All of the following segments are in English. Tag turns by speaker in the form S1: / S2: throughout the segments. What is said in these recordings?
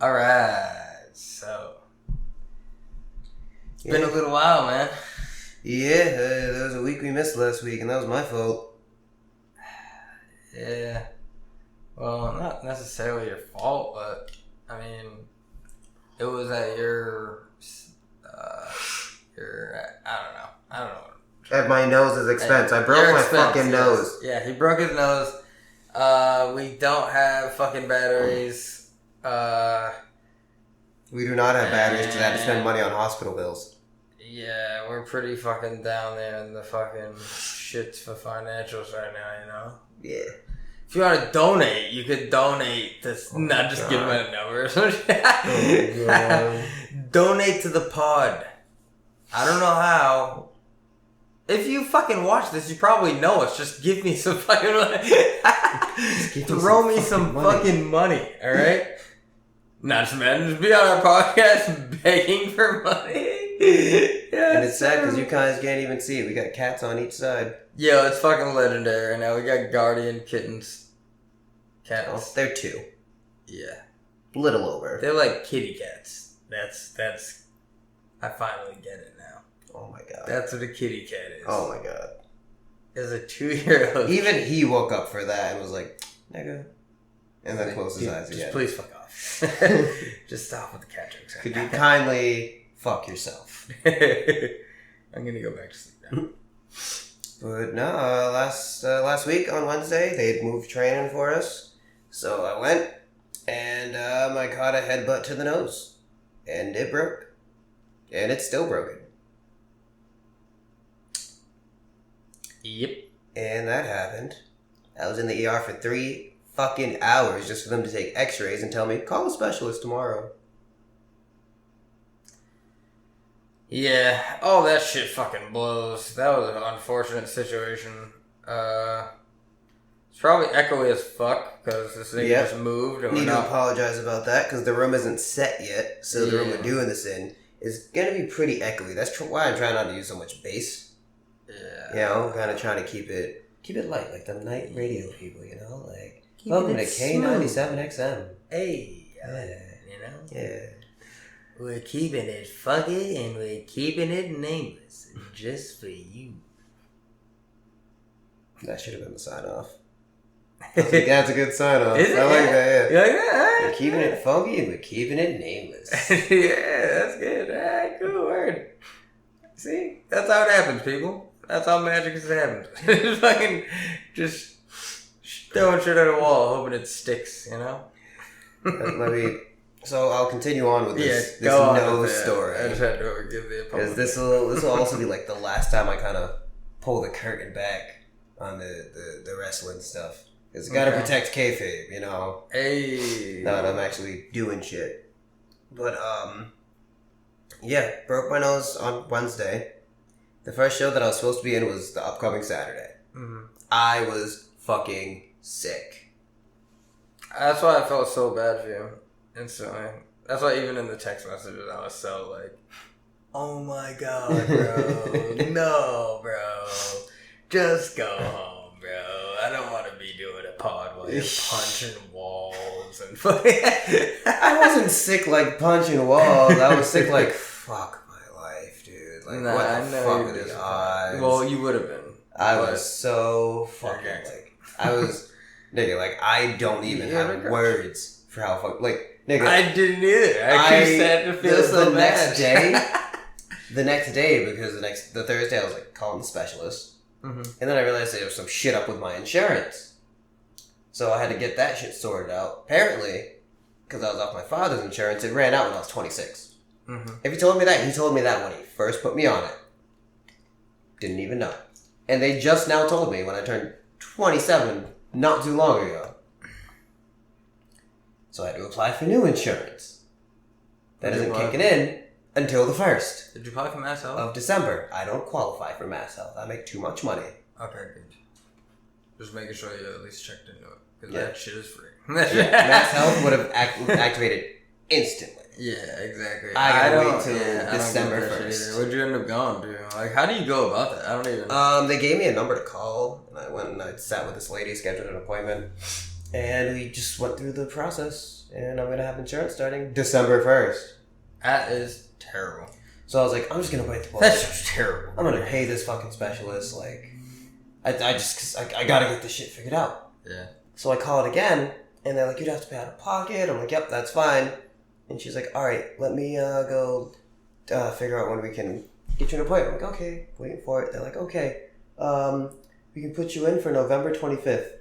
S1: Alright, so it's been a little while, man.
S2: Yeah, there was a week we missed last week, and that was my fault.
S1: Yeah. Well, not necessarily your fault, but I mean, it was at your I don't know.
S2: At my nose's expense. I broke my fucking nose.
S1: Yeah, he broke his nose. We don't have fucking batteries.
S2: We do not have batteries because I had to spend money on hospital bills.
S1: Yeah, we're pretty fucking down there in the fucking shits for financials right now, you know?
S2: Yeah.
S1: If you want to donate, you could donate this. Not just give me a number or something. Donate to the pod. I don't know how. If you fucking watch this, you probably know us. Just give me some fucking money. Throw me some fucking money, alright? Not just man, just be on our podcast begging for money.
S2: And it's sad because you guys can't even see it. We got cats on each side.
S1: Yo, it's fucking legendary right now. We got guardian kittens. Cats.
S2: Oh, they're 2.
S1: Yeah.
S2: Little over.
S1: They're like kitty cats. That's I finally get it now.
S2: Oh my god.
S1: That's what a kitty cat is.
S2: Oh my god.
S1: As a 2-year-old.
S2: Even he woke up for that and was like, nigga. And then closed his eyes again.
S1: Just please fuck off. Just stop with the cat jokes.
S2: Could you kindly fuck yourself?
S1: I'm gonna go back to sleep now.
S2: But no, last week on Wednesday, they'd moved training for us. So I went, and I caught a headbutt to the nose. And it broke. And it's still broken.
S1: Yep.
S2: And that happened. I was in the ER for 3 fucking hours just for them to take x-rays and tell me, call a specialist tomorrow.
S1: Yeah, all that shit fucking blows. That was an unfortunate situation. It's probably echoey as fuck because this thing just moved. And
S2: need to apologize about that because the room isn't set yet. So the room we're doing this in is going to be pretty echoey. That's why I'm trying not to use so much bass. Yeah. You know, kind of trying to keep it light, like the night radio people, you know? Like, welcome to K97XM.
S1: Hey, you know?
S2: Yeah.
S1: We're keeping it funky and we're keeping it nameless. Just for you.
S2: That should have been the sign-off. That's a good sign-off.
S1: I like
S2: that, yeah.
S1: You like that?
S2: We're keeping it funky and we're keeping it nameless.
S1: Yeah, that's good. Alright, cool word. See? That's how it happens, people. That's how magic is happens. Just fucking, just throwing shit at a wall, hoping it sticks, you know?
S2: So I'll continue on with this nose story.
S1: I just had to give the opponent.
S2: This will also be like the last time I kind of pull the curtain back on the wrestling stuff. Because got to protect kayfabe, you know?
S1: Hey.
S2: Now that I'm actually doing shit. But, yeah, broke my nose on Wednesday. The first show that I was supposed to be in was the upcoming Saturday.
S1: Mm-hmm.
S2: I was fucking sick.
S1: That's why I felt so bad for you instantly. That's why even in the text messages I was so like, oh my god, bro. No, bro. Just go home, bro. I don't want to be doing a pod while you're punching walls and fucking...
S2: I wasn't sick like punching walls. I was sick like, fuck. Like,
S1: nah,
S2: what the fuck are these odds?
S1: Well, you would have been.
S2: I was so fucking, like, I was, nigga, like, I don't even have words for how fuck, like, nigga.
S1: I didn't either. I just had to feel so bad.
S2: The next day, because the Thursday, I was, like, calling the specialist. Mm-hmm. And then I realized there was some shit up with my insurance. So I had to get that shit sorted out. Apparently, because I was off my father's insurance, it ran out when I was 26. Mm-hmm. If he told me that when he first put me on it. Didn't even know. And they just now told me when I turned 27 not too long ago. So I had to apply for new insurance. That isn't kicking in until the 1st.
S1: Did you apply for Mass Health?
S2: Of December. I don't qualify for Mass Health. I make too much money.
S1: Okay, good. Just making sure you at least checked into it. Because that shit is free.
S2: Mass Health would have activated instantly.
S1: Yeah, exactly.
S2: I gotta wait till December 1st.
S1: Where'd you end up going, dude? Like, how do you go about that? I don't even...
S2: They gave me a number to call, and I went and I sat with this lady, scheduled an appointment, And we just went through the process, and I'm going to have insurance starting December 1st.
S1: That is terrible.
S2: So I was like, I'm just going to bite the bullet.
S1: That's just terrible.
S2: I'm going to pay this fucking specialist, like, I got to get this shit figured out.
S1: Yeah.
S2: So I call it again, and they're like, you'd have to pay out of pocket. I'm like, yep, that's fine. And she's like, all right, let me go figure out when we can get you an appointment. I'm like, okay, waiting for it. They're like, okay, we can put you in for November 25th.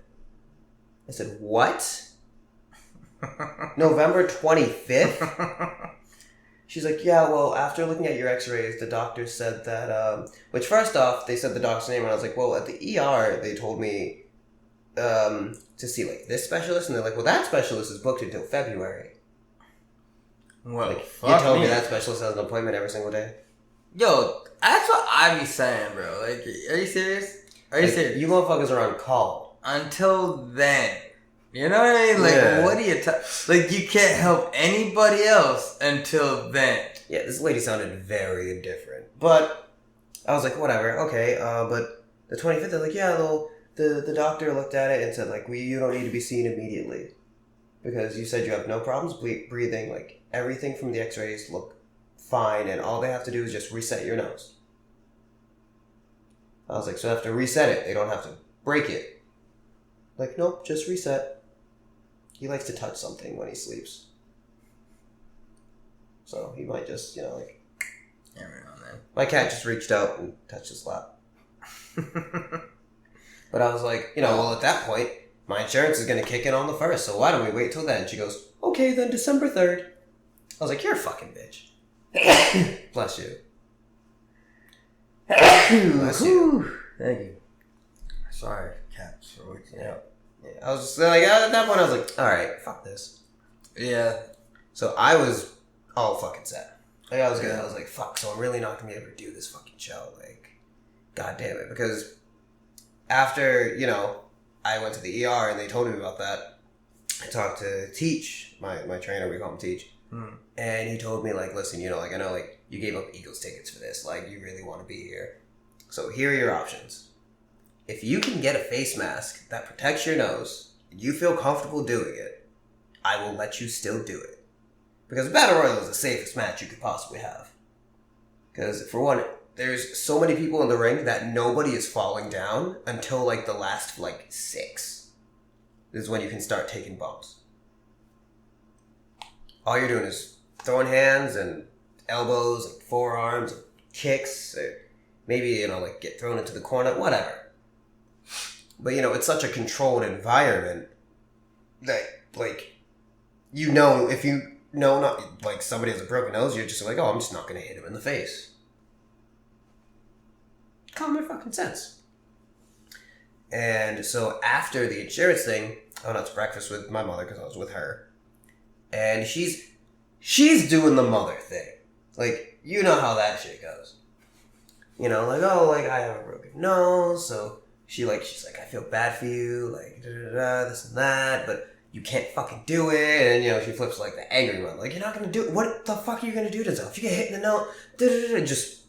S2: I said, what? November 25th? She's like, yeah, well, after looking at your x-rays, the doctor said that, which first off, they said the doctor's name, and I was like, well, at the ER, they told me to see, like, this specialist, and they're like, well, that specialist is booked until February.
S1: Well,
S2: like, you told me that specialist has an appointment every single day?
S1: Yo, that's what I be saying, bro. Like, are you serious? Are you serious?
S2: You motherfuckers are on call.
S1: Until then. You know what I mean? Like, what do you... like, you can't help anybody else until then.
S2: Yeah, this lady sounded very indifferent. But I was like, whatever, okay. But the 25th, they're like, yeah, the doctor looked at it and said, like, you don't need to be seen immediately. Because you said you have no problems breathing. Like, everything from the x-rays look fine, and all they have to do is just reset your nose. I was like, so they have to reset it. They don't have to break it. Like, nope, just reset. He likes to touch something when he sleeps. So he might just, like...
S1: Every now and then.
S2: My cat just reached out and touched his lap. But I was like, well, at that point, my insurance is going to kick in on the 1st, so why don't we wait till then? She goes, okay, then December 3rd. I was like, you're a fucking bitch. Bless you. Bless you.
S1: Thank you. Sorry, cats, for waking up.
S2: Yeah, I was just like, at that point, I was like, alright, fuck this.
S1: Yeah.
S2: So I was all fucking set. Like, I was good. I was like, fuck, so I'm really not going to be able to do this fucking show. Like, god damn it. Because after, I went to the ER and they told me about that, I talked to Teach, my trainer, we call him Teach. And he told me, like, listen, I know, like, you gave up Eagles tickets for this. Like, you really want to be here. So here are your options. If you can get a face mask that protects your nose, and you feel comfortable doing it, I will let you still do it. Because Battle Royal is the safest match you could possibly have. Because, for one, there's so many people in the ring that nobody is falling down until, like, the last, 6. This is when you can start taking bumps. All you're doing is throwing hands and elbows and forearms and kicks. Or maybe, get thrown into the corner, whatever. But, it's such a controlled environment that, if you know not, like, somebody has a broken nose, you're just like, oh, I'm just not going to hit him in the face. Common fucking sense. And so after the insurance thing, I went out to breakfast with my mother because I was with her. And she's doing the mother thing. Like, you know how that shit goes. I have a broken nose, so... She's like, I feel bad for you, like, this and that, but you can't fucking do it. And, she flips, like, the angry one. Like, you're not going to do it. What the fuck are you going to do, Denzel? If you get hit in the nose, just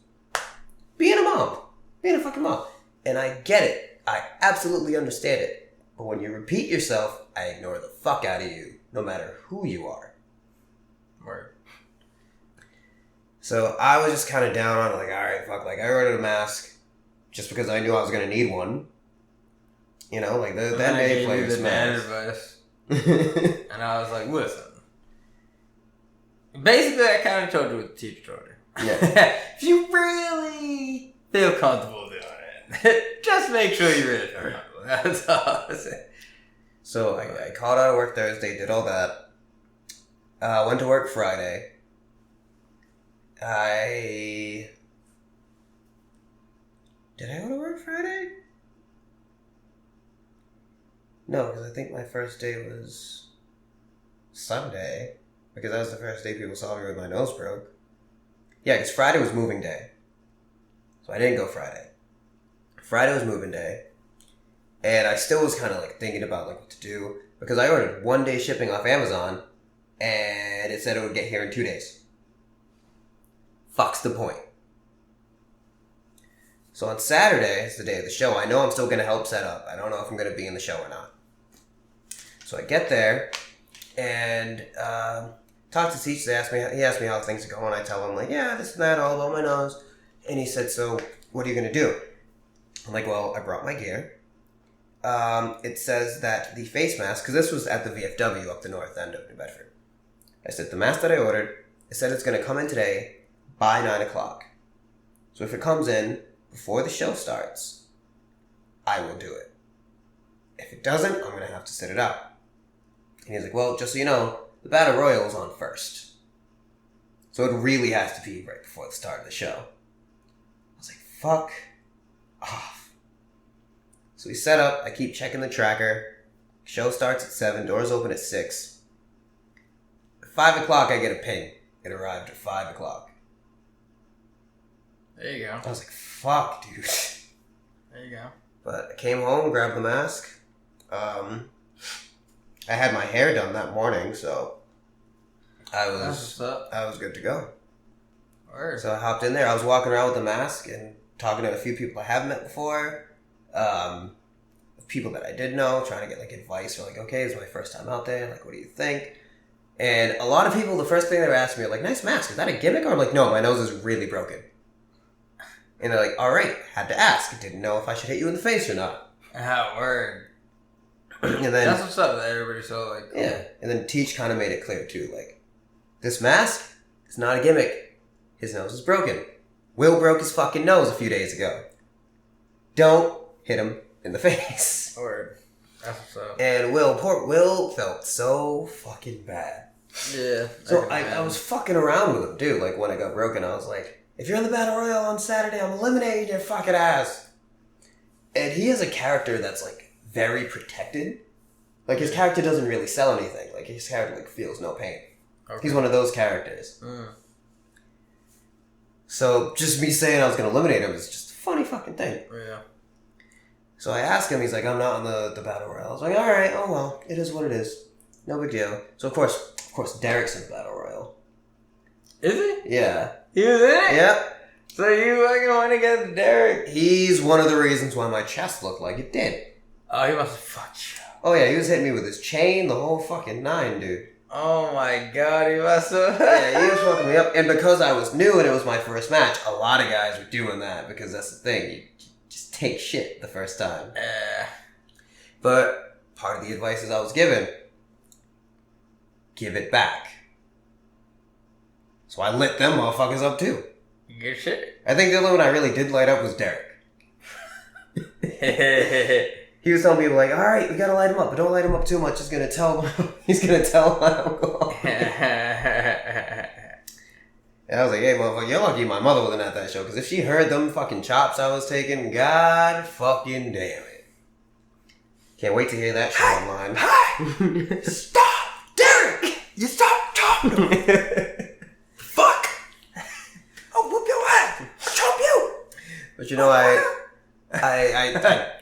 S2: being a mom. Being a fucking mom. And I get it. I absolutely understand it. But when you repeat yourself, I ignore the fuck out of you, no matter who you are.
S1: Right.
S2: So I was just kind of down on it, like, alright, fuck, like, I ordered a mask. Just because I knew I was going to need one. That day players mask.
S1: Advice. And I was like, listen. Basically, I kind of told you what the teacher told you. Yeah. If you really feel comfortable doing it, just make sure you really feel comfortable. That's all I say.
S2: So I called out of work Thursday, did all that. Went to work Friday. Did I go to work Friday? No, because I think my first day was Sunday. Because that was the first day people saw me with my nose broke. Yeah, because Friday was moving day. So I didn't go Friday. Friday was moving day. And I still was kind of thinking about what to do. Because I ordered 1 day shipping off Amazon. And it said it would get here in 2 days. Fuck's the point. So on Saturday, it's the day of the show, I know I'm still going to help set up. I don't know if I'm going to be in the show or not. So I get there and talk to Teach. He asked me how things are going. I tell him, like, yeah, this and that, all about my nose. And he said, so what are you going to do? I'm like, well, I brought my gear. It says that the face mask, because this was at the VFW up the north end of New Bedford. I said, the mask that I ordered, it said it's going to come in today by 9 o'clock. So if it comes in before the show starts, I will do it. If it doesn't, I'm going to have to sit it out. And he's like, well, just so you know, the Battle Royal is on first. So it really has to be right before the start of the show. I was like, fuck off. So we set up, I keep checking the tracker. Show starts at 7, doors open at 6. At 5 o'clock, I get a ping. It arrived at 5 o'clock.
S1: There you go.
S2: I was like, fuck, dude.
S1: There you go.
S2: But I came home, grabbed the mask. I had my hair done that morning, so I was good to go.
S1: Word.
S2: So I hopped in there. I was walking around with the mask and talking to a few people I haven't met before. People that I did know, trying to get like advice, or like, okay, this is my first time out there, like, what do you think? And a lot of people, the first thing they were asking me, like, nice mask, is that a gimmick? Or I'm like, no, my nose is really broken. And they're like, alright, had to ask, didn't know if I should hit you in the face or not.
S1: Word.
S2: And then
S1: that's what's up with everybody, so like, cool.
S2: Yeah, and then Teach kind of made it clear too, like, this mask is not a gimmick. His nose is broken. Will broke his fucking nose a few days ago. Don't hit him in the face.
S1: Word. That's what's up.
S2: And poor Will felt so fucking bad.
S1: Yeah.
S2: So I was fucking around with him, dude. Like, when I got broken, I was like, if you're in the Battle Royal on Saturday, I'm eliminating your fucking ass. And he is a character that's, like, very protected. Like, his character doesn't really sell anything. Like, his character, like, feels no pain. Okay. He's one of those characters. So, just me saying I was going to eliminate him is just a funny fucking thing.
S1: Yeah.
S2: So I asked him, he's like, I'm not on the Battle Royal. I was like, alright, oh well, it is what it is. No big deal. So of course, Derek's in the Battle Royal.
S1: Is he?
S2: Yeah.
S1: He was in it?
S2: Yep.
S1: So you fucking went against Derek?
S2: He's one of the reasons why my chest looked like it did.
S1: Oh, he must have fucked you.
S2: Oh yeah, he was hitting me with his chain, the whole fucking 9, dude.
S1: Oh my god, he must have.
S2: Yeah, he was fucking me up. And because I was new and it was my first match, a lot of guys were doing that because that's the thing. You just take shit the first time. But part of the advice is I was given, give it back. So I lit them motherfuckers up too.
S1: Good shit.
S2: I think the only one I really did light up was Derek. He was telling people like, all right, we gotta light him up, but don't light him up too much. He's gonna tell I'm going. And I was like, hey, motherfucker, you're lucky my mother wasn't at that show, because if she heard them fucking chops I was taking, god fucking damn it. Can't wait to hear that shit online.
S1: Hi! Stop! Derek! You stop talking to me! Fuck! I'll whoop your ass! Chop you!
S2: But you know, I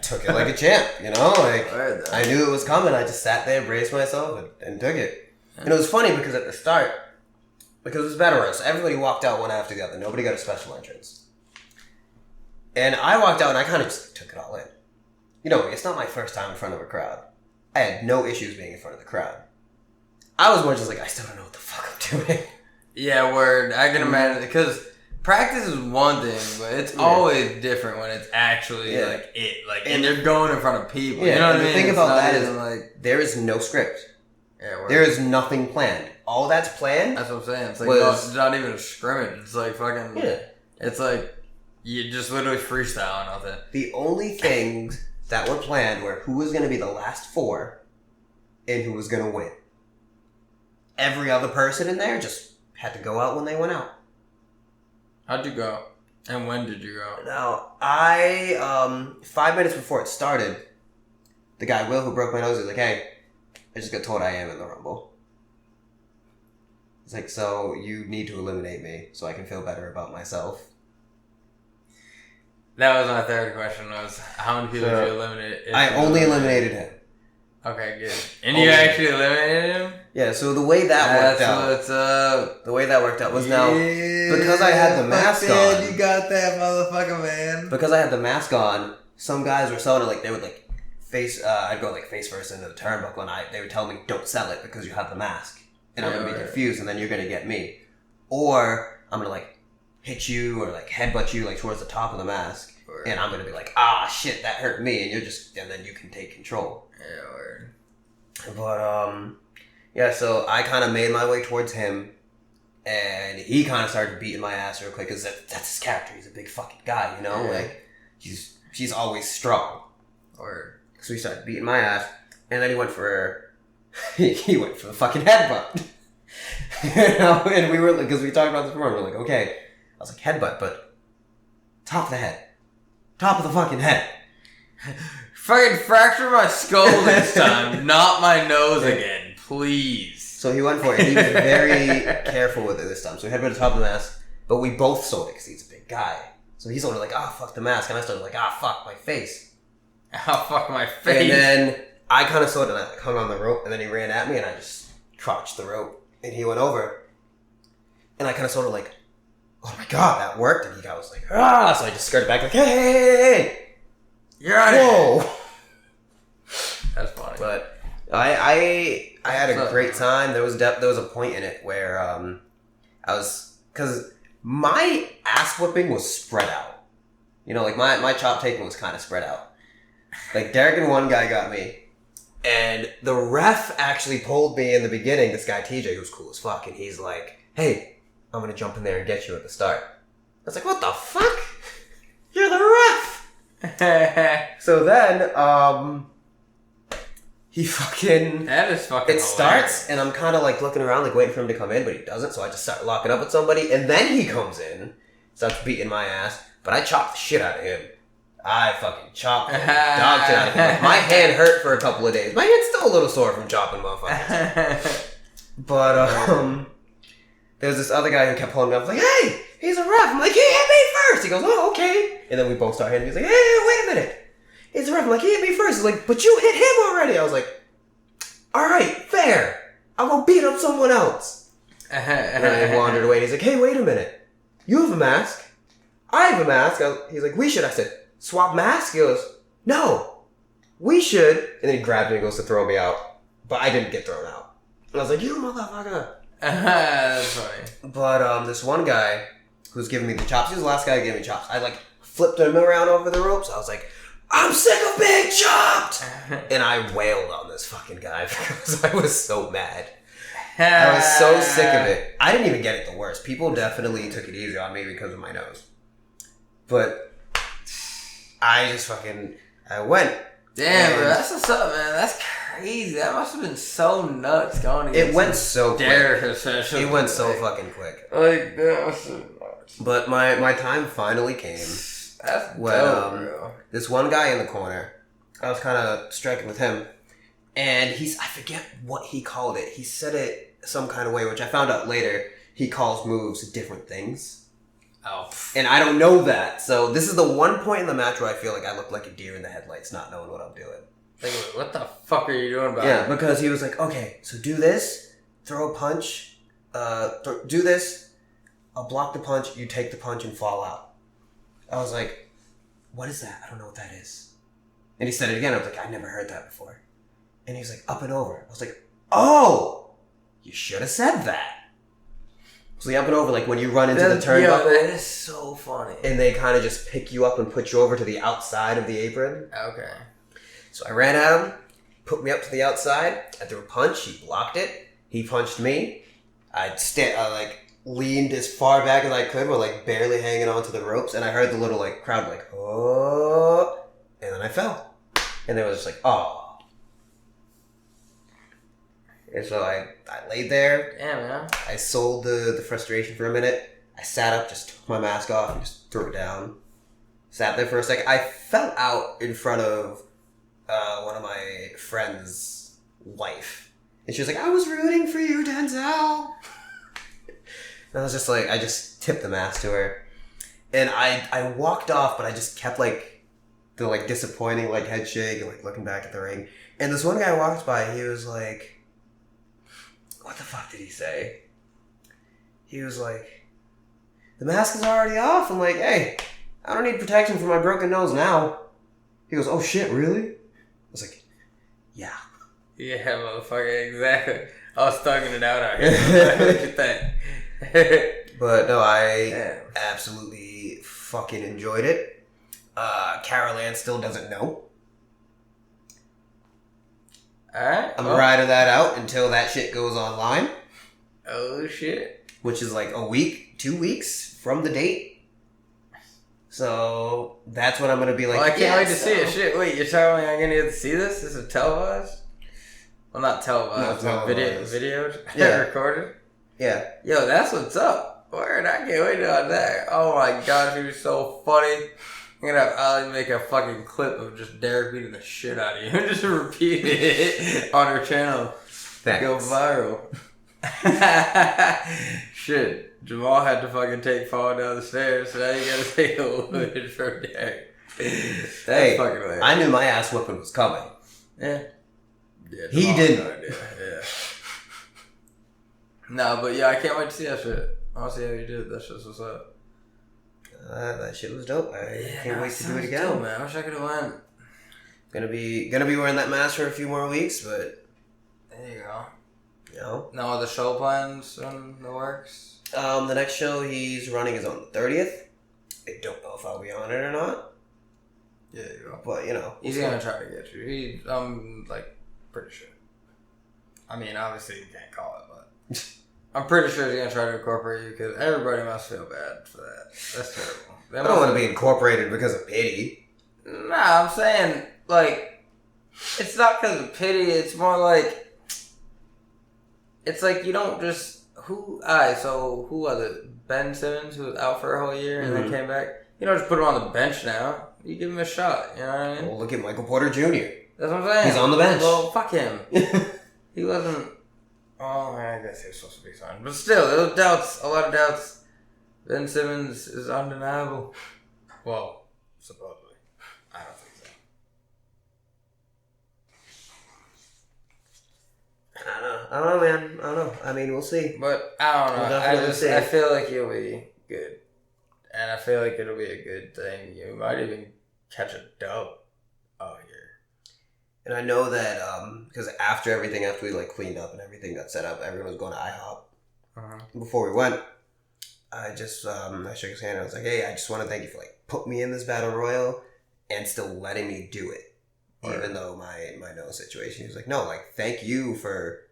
S2: took it like a champ, you know? Like, I knew it was coming. I just sat there, braced myself, and took it. And it was funny because at the start, because it was Battle Royale, so everybody walked out one after the other. Nobody got a special entrance. And I walked out and I kind of just took it all in. You know, it's not my first time in front of a crowd. I had no issues being in front of the crowd. I was more just like, I still don't know what the fuck I'm doing.
S1: Yeah, word. I can imagine, because practice is one thing, but it's always different when it's actually like it. Like, and you're going in front of people.
S2: Yeah,
S1: you know what I mean?
S2: The thing about that is,
S1: like,
S2: there is no script.
S1: Yeah, word.
S2: There is nothing planned. All that's planned.
S1: That's what I'm saying. It's like it's not even a scrimmage. It's like fucking. Yeah. It's like you just literally freestyle out there.
S2: The only things that were planned were who was going to be the last 4 and who was going to win. Every other person in there just had to go out when they went out.
S1: How'd you go? And when did you go?
S2: Now, I 5 minutes before it started, the guy Will who broke my nose was like, "Hey, I just got told I am in the Rumble." It's like, so you need to eliminate me so I can feel better about myself.
S1: That was my third question, was how many people did you eliminate?
S2: I only eliminated him.
S1: Okay, good. And you actually eliminated him?
S2: Yeah, so the way that worked out.
S1: That's what's up.
S2: The way that worked out was now, because I had the mask on.
S1: You got that, motherfucker, man.
S2: Because I had the mask on, some guys were selling it like they would like I'd go like face first into the turnbuckle, and they would tell me, don't sell it because you have the mask. And I'm going to be confused, and then you're going to get me. Or I'm going to like hit you or like headbutt you like towards the top of the mask. Word. And I'm going to be like, ah, shit, that hurt me. And then you can take control.
S1: Yeah, word.
S2: But, yeah, so I kind of made my way towards him. And he kind of started beating my ass real quick because that's his character. He's a big fucking guy, you know? Yeah. Like, he's always strong.
S1: Word.
S2: So he started beating my ass. And then he went for the fucking headbutt. You know? And we were, because we talked about this before, we were like, okay. I was like, headbutt, but top of the head. Top of the fucking head.
S1: Fucking fracture my skull this time, not my nose again, please.
S2: So he went for it. He was very careful with it this time. So he headbutted the top of the mask, but we both sold it because he's a big guy. So he's sort of like, fuck the mask. And I started like, fuck my face.
S1: Fuck my face.
S2: And then I kind of saw it and I hung on the rope, and then he ran at me and I just crotched the rope. And he went over. And I kind of sort of like, oh my god, that worked. And he was like, So I just skirted back like, hey.
S1: You're on it.
S2: That's funny. But I had a great time. There was a point in it where because my ass whipping was spread out. You know, like my chop taking was kind of spread out. Like Derek and one guy got me, and the ref actually pulled me in the beginning. This guy TJ, who's cool as fuck, and he's like, "Hey, I'm gonna jump in there and get you at the start." I was like, "What the fuck? You're the ref." So then, he fucking...
S1: That is fucking
S2: It starts, and I'm kind of like looking around, like waiting for him to come in, but he doesn't, so I just start locking up with somebody, and then he comes in, starts beating my ass, but I chopped the shit out of him. I fucking chopped the dog shit out of him. Like, my hand hurt for a couple of days. My hand's still a little sore from chopping motherfuckers. But, there's this other guy who kept pulling me up. I was like, hey, he's a ref. I'm like, he hit me first. He goes, oh, okay. And then we both start hitting. He's like, hey, wait a minute. He's a ref. I'm like, he hit me first. He's like, but you hit him already. I was like, all right, fair. I'll go beat up someone else. And I wandered away. And he's like, hey, wait a minute. You have a mask. I have a mask. He's like, we should. I said, swap masks? He goes, no, we should. And then he grabbed me and goes to throw me out. But I didn't get thrown out. And I was like, you motherfucker.
S1: That's funny.
S2: But this one guy who's giving me the chops, he was the last guy who gave me chops. I like flipped him around over the ropes. I was like, I'm sick of being chopped! And I wailed on this fucking guy because I was so mad. I was so sick of it. I didn't even get it the worst. People definitely took it easy on me because of my nose. But I just I went.
S1: Damn, bro, that's what's up, man. That's crazy. That must have been so nuts going against
S2: It went so
S1: Derek
S2: quick.
S1: Especially.
S2: It went so fucking quick.
S1: Like, that was so nuts.
S2: But my time finally came.
S1: That's
S2: when
S1: dope, bro.
S2: This one guy in the corner, I was kind of striking with him, and I forget what he called it. He said it some kind of way, which I found out later. He calls moves different things.
S1: Oh.
S2: And I don't know that. So this is the one point in the match where I feel like I look like a deer in the headlights, not knowing what I'm doing.
S1: Like, what the fuck are you doing about it?
S2: Yeah, because he was like, okay, so do this, throw a punch, do this, I'll block the punch, you take the punch and fall out. I was like, what is that? I don't know what that is. And he said it again. I was like, I never heard that before. And he was like, up and over. I was like, oh, you should have said that. So the up and over, like when you run into the turnbuckle.
S1: That is so funny.
S2: And they kind of just pick you up and put you over to the outside of the apron.
S1: Okay.
S2: So I ran at him, put me up to the outside. I threw a punch. He blocked it. He punched me. I leaned as far back as I could, but like barely hanging onto the ropes, and I heard the little like crowd like, oh, and then I fell, and they was just like, oh, and so I laid there.
S1: Yeah, man.
S2: I sold the frustration for a minute. I sat up, just took my mask off, and just threw it down. Sat there for a second. I fell out in front of one of my friend's wife, and she was like, I was rooting for you, Denzel. And I was just like, I just tipped the mask to her. And I walked off, but I just kept like the like disappointing like head shake and like looking back at the ring. And this one guy walked by, he was like, what the fuck did he say? He was like, the mask is already off. I'm like, hey, I don't need protection for my broken nose now. He goes, oh shit, really? I was like,
S1: Yeah, motherfucker, exactly. I was thugging it out here. What you think?
S2: But no, I absolutely fucking enjoyed it. Carol Ann still doesn't know.
S1: Alright.
S2: I'm riding that out until that shit goes online.
S1: Oh, shit.
S2: Which is like a week, 2 weeks from the date. So that's what I'm going to be like.
S1: Well, I can't wait to see it. Shit, wait, you're telling me I'm going to get to see this? This is televised? Well, not televised, but videoed?
S2: Yeah.
S1: Recorded?
S2: Yeah.
S1: Yo, that's what's up. Word, I can't wait on that. Oh my gosh, it was so funny. I'm gonna have Ali make a fucking clip of just Derek beating the shit out of you and just repeat it on her channel.
S2: Thanks.
S1: Go viral. Shit, Jamal had to fucking take falling down the stairs, so now you gotta take a wood from Derek. That's fucking hilarious.
S2: I knew my ass whooping was coming.
S1: Yeah,
S2: he didn't.
S1: Yeah. No, but yeah, I can't wait to see that shit. I want to see how you did. That's just what's up.
S2: That shit was dope. I can't wait to do it again.
S1: Dope, man. I wish I could have went.
S2: Gonna be wearing that mask for a few more weeks, but
S1: there you go.
S2: You know,
S1: no other show plans in the works.
S2: The next show he's running is on the 30th. I don't know if I'll be on it or not.
S1: Yeah, you go.
S2: But you know,
S1: he's gonna try to get you. I'm like pretty sure. I mean, obviously you can't call it, but I'm pretty sure he's gonna try to incorporate you because everybody must feel bad for that. That's terrible.
S2: I don't want to be incorporated because of pity.
S1: Nah, I'm saying like it's not because of pity. It's more like it's like you don't just who was it? Ben Simmons who was out for a whole year and then came back. You don't just put him on the bench now. You give him a shot. You know what I mean?
S2: Well, look at Michael Porter Jr.
S1: That's what I'm saying.
S2: He's on the bench.
S1: Well, fuck him. He wasn't. Oh, I guess he was supposed to be signed. But still, there was doubts. A lot of doubts. Ben Simmons is undeniable. Well, supposedly. I don't think so.
S2: I don't know, man. I don't know. I mean, we'll see.
S1: But I don't know. I feel like he'll be good. And I feel like it'll be a good thing. You might even catch a dub out here.
S2: And I know that because after we like cleaned up and everything got set up, everyone was going to IHOP. Before we went, I just I shook his hand and I was like, "Hey, I just want to thank you for like putting me in this battle royal and still letting me do it, even though my nose situation." He was like, "No, like thank you for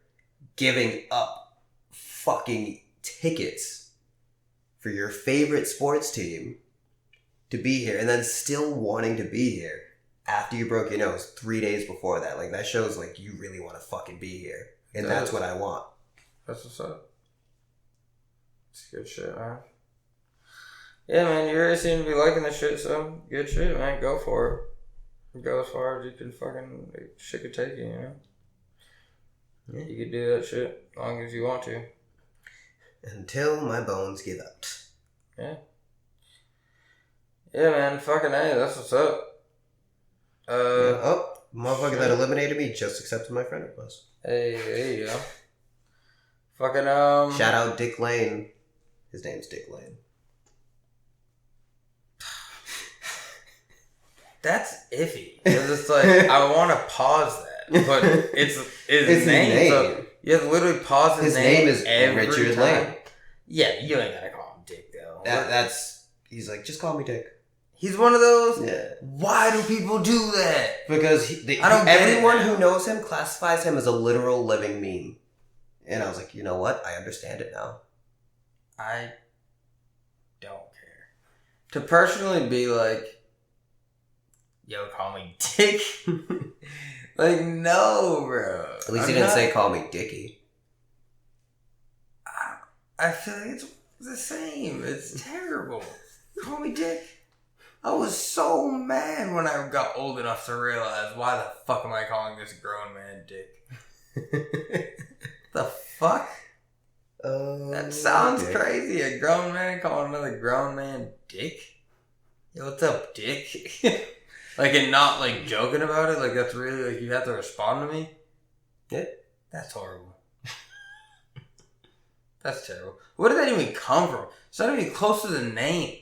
S2: giving up fucking tickets for your favorite sports team to be here, and then still wanting to be here." After you broke your nose 3 days before that. Like, that shows, like, you really want to fucking be here. And that's what I want.
S1: That's what's up. It's good shit, man. Yeah, man, you really seem to be liking this shit, so good shit, man. Go for it. Go as far as you can fucking, shit could take you, you know? Yeah. You could do that shit as long as you want to.
S2: Until my bones give out.
S1: Yeah. Yeah, man, fucking A, that's what's up.
S2: Motherfucker that eliminated me just accepted my friend request.
S1: Hey, there you go. Fucking,
S2: Shout out Dick Lane. His name's Dick Lane.
S1: That's iffy. Because it's like, I want to pause that. But it's his name. So you have to literally pause his name.
S2: His name is Richard Lane.
S1: Yeah, you ain't gotta call him Dick, though.
S2: He's like, just call me Dick.
S1: He's one of those.
S2: Yeah.
S1: Why do people do that?
S2: Because everyone who knows him classifies him as a literal living meme. And I was like, you know what? I understand it now.
S1: I don't care. To personally be like, yo, call me Dick. Like, no, bro.
S2: At least he didn't say call me Dickie.
S1: I feel like it's the same. It's terrible. Call me Dick. I was so mad when I got old enough to realize why the fuck am I calling this grown man Dick? The fuck? That sounds crazy. A grown man calling another grown man Dick? Yo, what's up, Dick? Like, and not like joking about it. Like, that's really like you have to respond to me.
S2: Yeah,
S1: that's horrible. That's terrible. Where did that even come from? It's not even close to the name.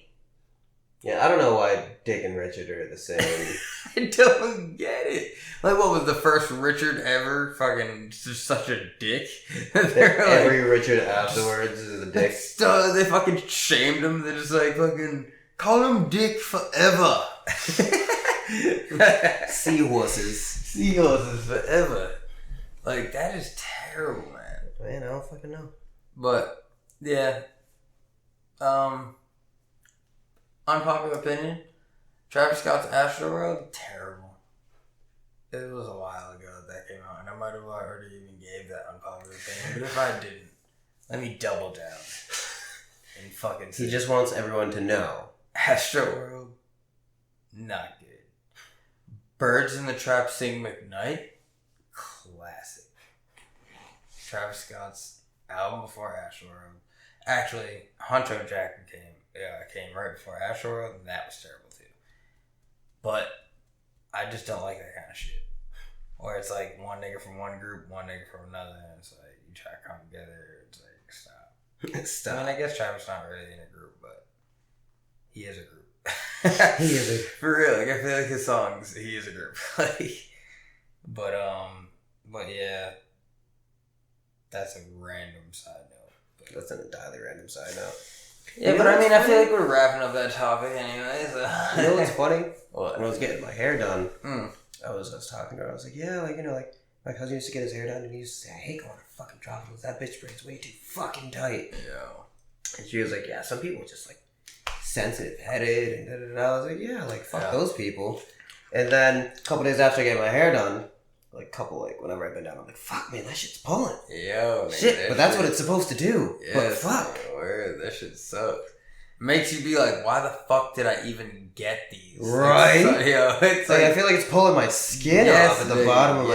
S2: Yeah, I don't know why Dick and Richard are the same.
S1: I don't get it. Like, what was the first Richard ever? Fucking just such a dick.
S2: Every Richard afterwards is a dick.
S1: They fucking shamed him. They're just like, fucking, call him Dick forever.
S2: Seahorses.
S1: Seahorses forever. Like, that is terrible, man.
S2: Man, I don't fucking know.
S1: But, yeah. Unpopular opinion. Travis Scott's Astroworld, terrible. It was a while ago that came out, and I might have already even gave that unpopular opinion. But if I didn't, let me double down and fucking say
S2: he just wants everyone to know.
S1: Astroworld, not good. Birds in the Trap Sing McKnight, classic. Travis Scott's album before Astroworld. Actually, Huncho Jackson came right before Astroworld, and that was terrible too. But I just don't like that kind of shit. Where it's like one nigga from one group, one nigga from another, and it's like you try to come together. It's like stop.
S2: Stop.
S1: I mean, I guess Travis not really in a group, but he is a group.
S2: He is a
S1: for real. Like I feel like his songs, he is a group. but yeah, that's a random side note. But
S2: that's an entirely random side note.
S1: Yeah, but I mean, I feel like we're wrapping up that topic anyway. So.
S2: You know what's funny?
S1: What?
S2: When I was getting my hair done, I was talking to her. I was like, yeah, like, you know, like, my cousin used to get his hair done, and he used to say, I hate going to fucking tropical. That bitch braids way too fucking tight.
S1: Yeah.
S2: And she was like, yeah, some people are just, like, sensitive headed, and da-da-da. I was like, yeah, like, fuck those people. And then, a couple days after I get my hair done, whenever I've been down, I'm like, fuck, man, that shit's pulling.
S1: Yo,
S2: shit, but that's what it's supposed to do.
S1: Yes,
S2: but fuck.
S1: Man, word, that shit sucks. Makes you be like, why the fuck did I even get these?
S2: Right?
S1: It's
S2: like, I feel like it's pulling my skin off at the bottom of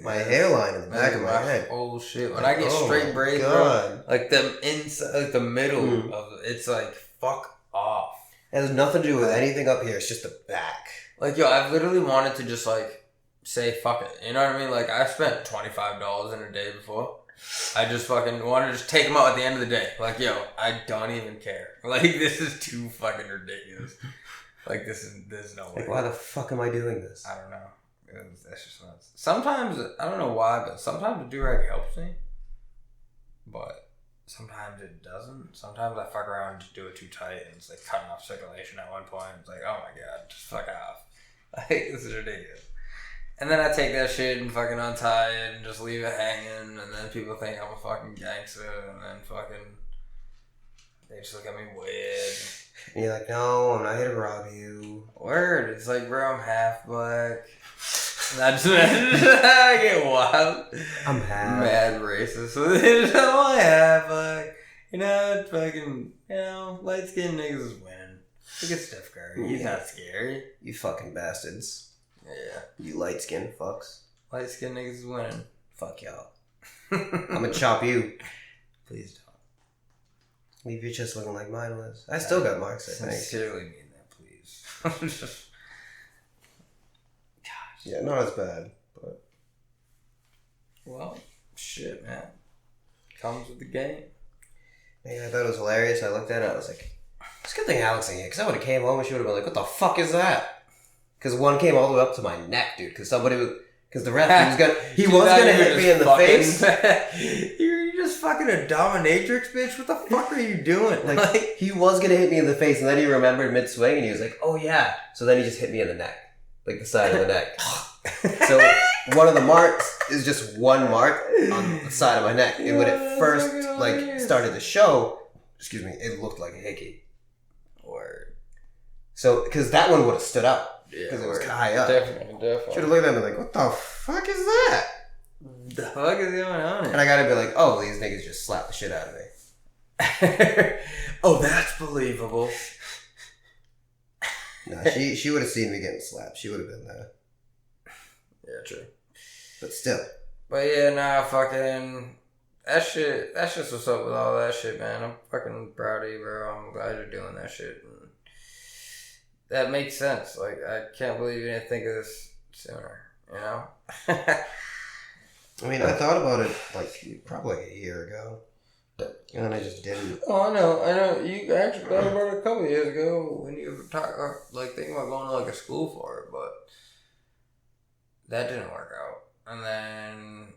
S2: my hairline in the back of my head.
S1: Oh shit! When I get straight braids, bro, like the inside, like the middle of it's like fuck off.
S2: It has nothing to do with anything up here. It's just the back.
S1: Like yo, I've literally wanted to just like say fuck it. You know what I mean? Like I spent $25 in a day before. I just fucking want to just take them out at the end of the day. Like, yo, I don't even care. Like, this is too fucking ridiculous. Like, there's no way.
S2: Like, why the fuck am I doing this?
S1: I don't know. That's just nuts. Sometimes, I don't know why, but sometimes the do-rag helps me. But sometimes it doesn't. Sometimes I fuck around and just do it too tight and it's like cutting off circulation at one point. It's like, oh my god, just fuck off. Like, this is ridiculous. And then I take that shit and fucking untie it and just leave it hanging, and then people think I'm a fucking gangster, and then fucking they just look at me weird.
S2: And you're like, no, I'm not here to rob you.
S1: Word. It's like, bro, I'm half black. And I get wild.
S2: I'm half.
S1: Mad racist. So I'm half black. You know, fucking, light skinned niggas is winning. Look at Steph Curry. He's not scary.
S2: You fucking bastards.
S1: Yeah.
S2: You light-skinned fucks.
S1: Light-skinned niggas is winning.
S2: Fuck y'all. I'm gonna chop you.
S1: Please don't.
S2: Leave your chest looking like mine was. I still got marks, I think.
S1: Sincerely mean that, please.
S2: Gosh. Yeah, not as bad, but...
S1: Well, shit, man. Comes with the game.
S2: Man, I thought it was hilarious. I looked at it, I was like, it's a good thing Alex ain't here, because I would have came home and she would have been like, what the fuck is that? Because one came all the way up to my neck, dude. Because the ref, he was gonna hit me in the face.
S1: You're just fucking a dominatrix, bitch. What the fuck are you doing?
S2: Like, he was gonna hit me in the face, and then he remembered mid-swing, and he was like, oh yeah. So then he just hit me in the neck. Like the side of the neck. So one of the marks is just one mark on the side of my neck. And when it first, started to show, it looked like a hickey.
S1: Word.
S2: So, because that one would have stood out. Because it was high up.
S1: Definitely.
S2: Should have looked at him and been like, what the fuck is that?
S1: The fuck is going on here?
S2: And I gotta be like, oh, these niggas just slapped the shit out of me.
S1: Oh, that's believable.
S2: No, she would have seen me getting slapped. She would have been there.
S1: Yeah, true.
S2: But still.
S1: But yeah, nah, fucking... That's just what's up with all that shit, man. I'm fucking proud of you, bro. I'm glad you're doing that shit. That makes sense. Like, I can't believe you didn't think of this sooner, you know?
S2: I mean, I thought about it, like, probably a year ago. And then I just didn't.
S1: Oh, I know. You actually thought about it a couple years ago when you were thinking about going to like a school for it, but that didn't work out. And then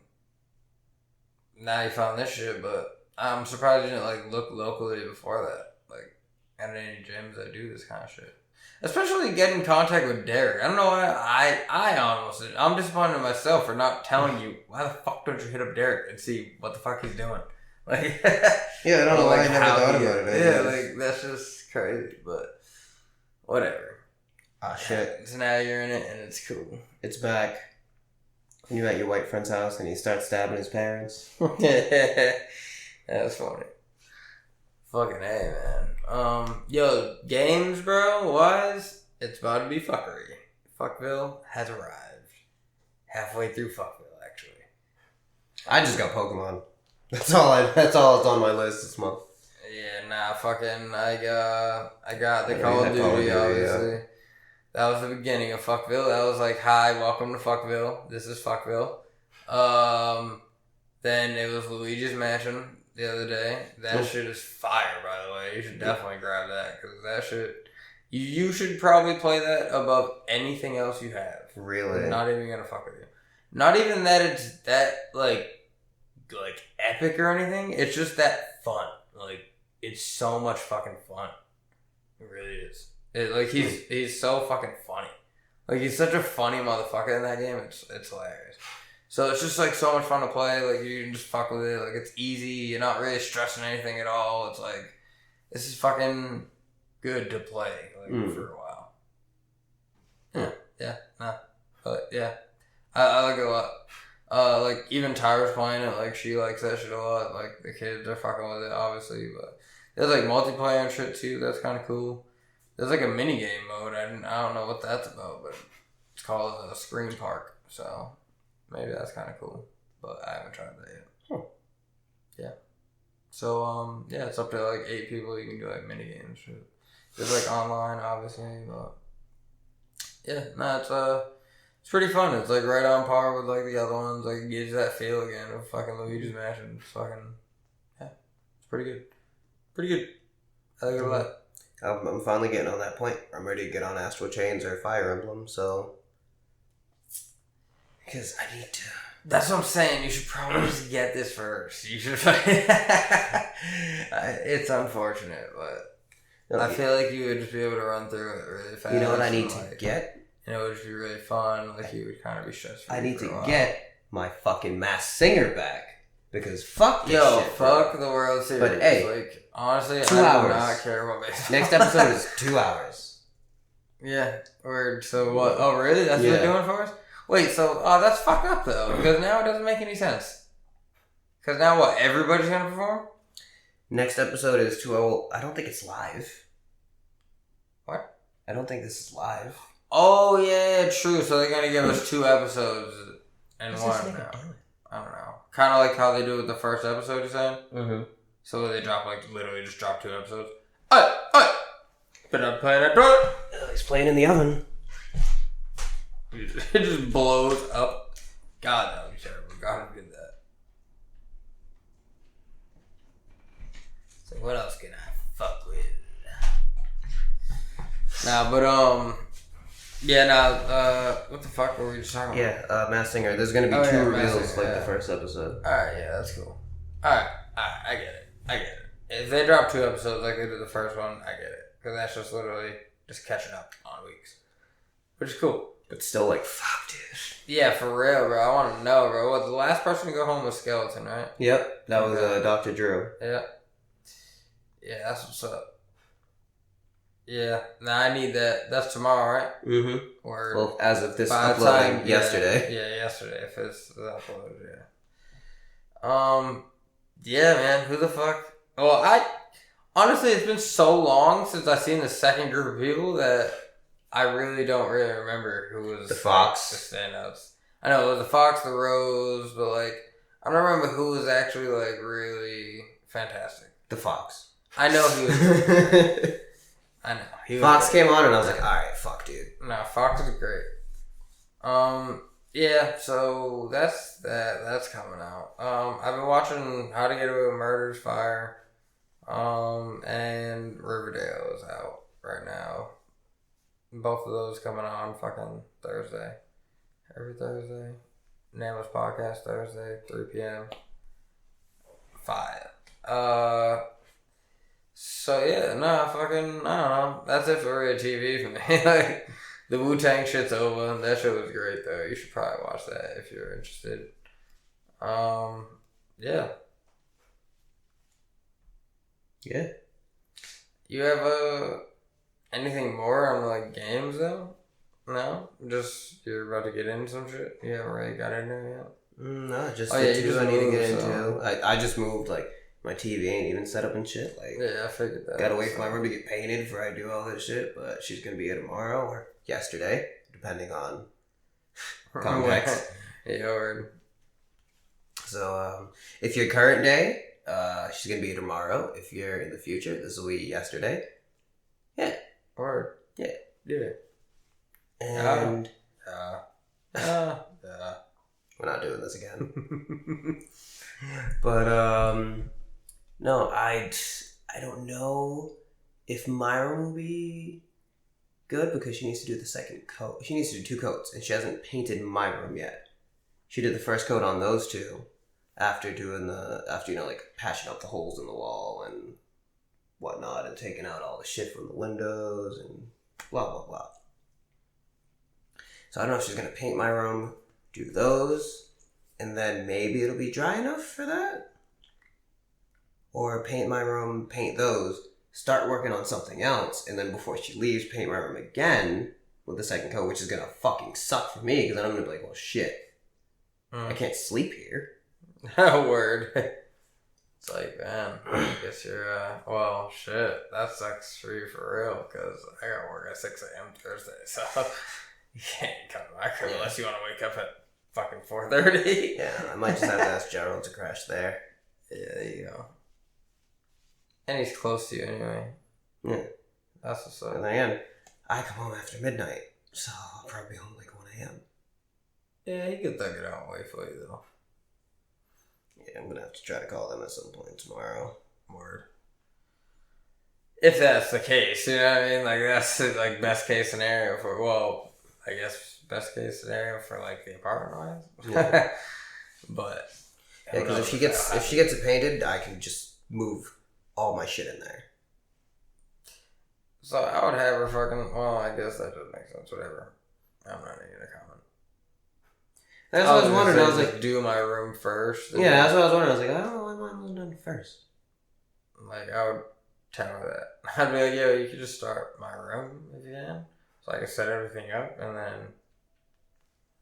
S1: now you found this shit, but I'm surprised you didn't like look locally before that. Like, at any gyms that do this kind of shit. Especially get in contact with Derek. I don't know why I'm disappointed in myself for not telling you why the fuck don't you hit up Derek and see what the fuck he's doing. Like,
S2: yeah, I don't know why I never thought about it.
S1: Yeah, like that's just crazy, but whatever.
S2: Ah, shit.
S1: So now you're in it and it's cool.
S2: It's back. When you're at your white friend's house and he starts stabbing his parents.
S1: That's funny. Fucking A, man. Yo, games, bro, wise, it's about to be fuckery. Fuckville has arrived. Halfway through Fuckville, actually.
S2: I just got Pokemon. That's all that's on my list this month.
S1: Yeah, nah, fucking, I got the Call of Duty, obviously. Yeah. That was the beginning of Fuckville. That was like, hi, welcome to Fuckville. This is Fuckville. Then it was Luigi's Mansion the other day. That shit is fire, by the way. You should definitely grab that, because that shit, you should probably play that above anything else you have.
S2: Really?
S1: I'm not even gonna fuck with you. Not even that it's that, like epic or anything. It's just that fun. Like, it's so much fucking fun. It really is. He's so fucking funny. Like, he's such a funny motherfucker in that game. It's hilarious. So it's just like so much fun to play. Like, you can just fuck with it. Like, it's easy. You're not really stressing anything at all. It's like, this is fucking good to play for a while. But yeah, I like it a lot. Like, even Tyra's playing it. Like, she likes that shit a lot. Like, the kids are fucking with it, obviously. But there's like multiplayer and shit too. That's kind of cool. There's like a mini game mode. I don't know what that's about, but it's called a Screen Park. So maybe that's kind of cool. But I haven't tried that yet.
S2: Huh.
S1: Yeah. So yeah, it's up to like 8 people. You can do like mini games. It's like online, obviously, but yeah, it's pretty fun. It's like right on par with like the other ones. Like, it gives you that feel again of fucking Luigi's Mansion. It's fucking, yeah, it's pretty good. Pretty good. I like it a lot.
S2: I'm finally getting on that point. I'm ready to get on Astral Chains or Fire Emblem, so. Because I need to.
S1: That's what I'm saying. You should probably just get this first. You should. It's unfortunate, but I feel like you would just be able to run through it really fast.
S2: You know what I need to get?
S1: And it would just be really fun. Like, you would kind of be stressed.
S2: I need to get my fucking Masked Singer back. Because fuck this shit.
S1: Fuck the World Series.
S2: But hey,
S1: like, honestly,
S2: 2
S1: I
S2: hours.
S1: do not care about baseball.
S2: Next episode is 2 hours.
S1: Yeah. Word. So what? Oh, really? That's what they're doing for us? Wait, so that's fucked up though, because now it doesn't make any sense. Because now what? Everybody's gonna perform?
S2: Next episode is 2 hours. I don't think it's live.
S1: What?
S2: I don't think this is live.
S1: Oh yeah, true. So they're gonna give us 2 episodes and one now. I don't know. Kind of like how they do with the first episode, you're saying?
S2: Mm-hmm.
S1: So they drop, like, literally just drop 2 episodes. Alright! But I'm playing that toilet.
S2: He's playing in the oven.
S1: It just blows up. God, that would be terrible. God forbid that. So what else can I fuck with? What the fuck were we just talking about?
S2: Yeah, Masked Singer. There's gonna be 2 reveals like the first episode.
S1: Alright, yeah, that's cool. Alright, I get it. If they drop 2 episodes like they did the first one, I get it. Because that's just literally just catching up on weeks. Which is cool.
S2: But still, like, fuck, dude.
S1: Yeah, for real, bro. I want to know, bro. What, the last person to go home was Skeleton, right?
S2: Yep, that was Dr. Drew.
S1: Yeah. Yeah, that's what's up. Yeah, now I need that. That's tomorrow, right?
S2: Mm-hmm.
S1: Or
S2: well, as of this uploading, yesterday.
S1: Yeah, yesterday. If it's uploaded, yeah. Yeah, man. Who the fuck? Well, honestly, it's been so long since I've seen the second group of people that I really don't really remember who was
S2: the Fox,
S1: the standouts. I know it was the Fox, the Rose, but like I don't remember who was actually like really fantastic.
S2: The Fox.
S1: I know he was. I know.
S2: Fox came on and I was like, alright, fuck, dude.
S1: No, Fox is great. Yeah, so that's coming out. I've been watching How to Get Away with Murder's Fire. And Riverdale is out right now. Both of those coming on fucking Thursday. Every Thursday. Nameless Podcast Thursday, 3 p.m. 5. So yeah, fucking, I don't know. That's it for real TV for me. Like, the Wu-Tang shit's over. That shit was great though. You should probably watch that if you're interested. Yeah.
S2: Yeah.
S1: You have anything more on like games though? No? Just you're about to get into some shit? You haven't really got in there yet?
S2: No, just
S1: you just
S2: I need to get
S1: moved,
S2: into. I just moved, like, my TV ain't even set up and shit. Like,
S1: yeah, I figured that.
S2: Gotta wait for my room to get painted before I do all this shit, but she's gonna be here tomorrow or yesterday, depending on context.
S1: Yeah, word.
S2: So, if you're current day, she's gonna be here tomorrow. If you're in the future, this will be yesterday. Yeah.
S1: Word.
S2: Yeah.
S1: Yeah.
S2: And
S1: yeah.
S2: we're not doing this again. But no, I don't know if Myra will be good because she needs to do the second coat. She needs to do 2 coats, and she hasn't painted my room yet. She did the first coat on those 2 after like patching up the holes in the wall and whatnot, and taking out all the shit from the windows and blah blah blah. So I don't know if she's gonna paint my room, do those, and then maybe it'll be dry enough for that, or paint my room, paint those, start working on something else, and then before she leaves, paint my room again with the second coat, which is gonna fucking suck for me because then I'm gonna be like, well, shit, I can't sleep here.
S1: Word. It's like, man, I guess you're, well, shit, that sucks for you for real, because I gotta work at 6 a.m. Thursday, so you can't come to my crib unless you want to wake up at fucking 4:30.
S2: Yeah, I might just have to ask Gerald to crash there.
S1: Yeah, there you go. And he's close to you anyway.
S2: Yeah.
S1: That's what's up.
S2: And then I come home after midnight, so I'll probably be home like 1 a.m.
S1: Yeah, he could thug it out and wait for you, though.
S2: Yeah, I'm gonna have to try to call them at some point tomorrow.
S1: Word. If that's the case, you know what I mean? Like, that's like best case scenario for, well, I guess best case scenario for like the apartment wise. Yeah. But
S2: yeah, because if she gets it painted, I can just move all my shit in there.
S1: So I would have her fucking. Well, I guess that doesn't make sense. Whatever. I'm not even gonna comment.
S2: That's what I was wondering. I was like,
S1: do my room first.
S2: Yeah, that's what I was wondering. I was like, I don't know why mine wasn't done first.
S1: Like, I would tell her that. I'd be like, yo, you could just start my room if you can. So I can set everything up and then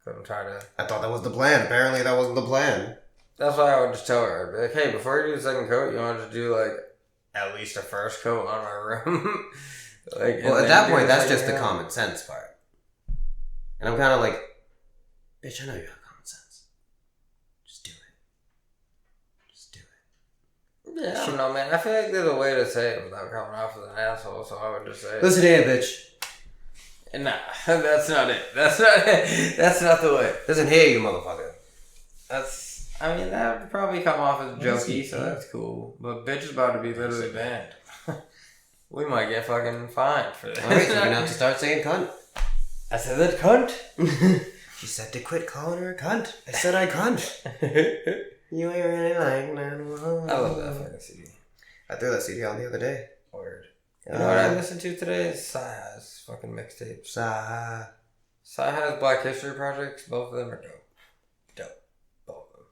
S1: couldn't try to.
S2: I thought that was the plan. Apparently, that wasn't the plan.
S1: That's why I would just tell her. I'd be like, hey, before you do the second coat, you want to just do like at least a first coat on my room. Like,
S2: well, at that point, that's just the common sense part. And I'm kind of like, bitch, I know you have common sense. Just do it. Just do it.
S1: Yeah, I don't know, man. I feel like there's a way to say it without coming off as an asshole, so I would just say
S2: listen here, bitch.
S1: Nah, that's not it. That's not it. That's not the way.
S2: Listen here, you motherfucker.
S1: I mean, that would probably come off as jokey, so that's cool. But bitch is about to be literally banned. We might get fucking fined for this.
S2: Alright, so you're gonna have to start saying cunt.
S1: I said that cunt.
S2: She said to quit calling her a cunt. I said I cunt. You ain't really like that.
S1: I love that fucking CD.
S2: I threw that CD on the other day.
S1: Word. You know what I listened to today? Is Sci-Hi's fucking mixtape. Sci-Hi's Black History Projects. Both of them are dope. Dope. Both of them.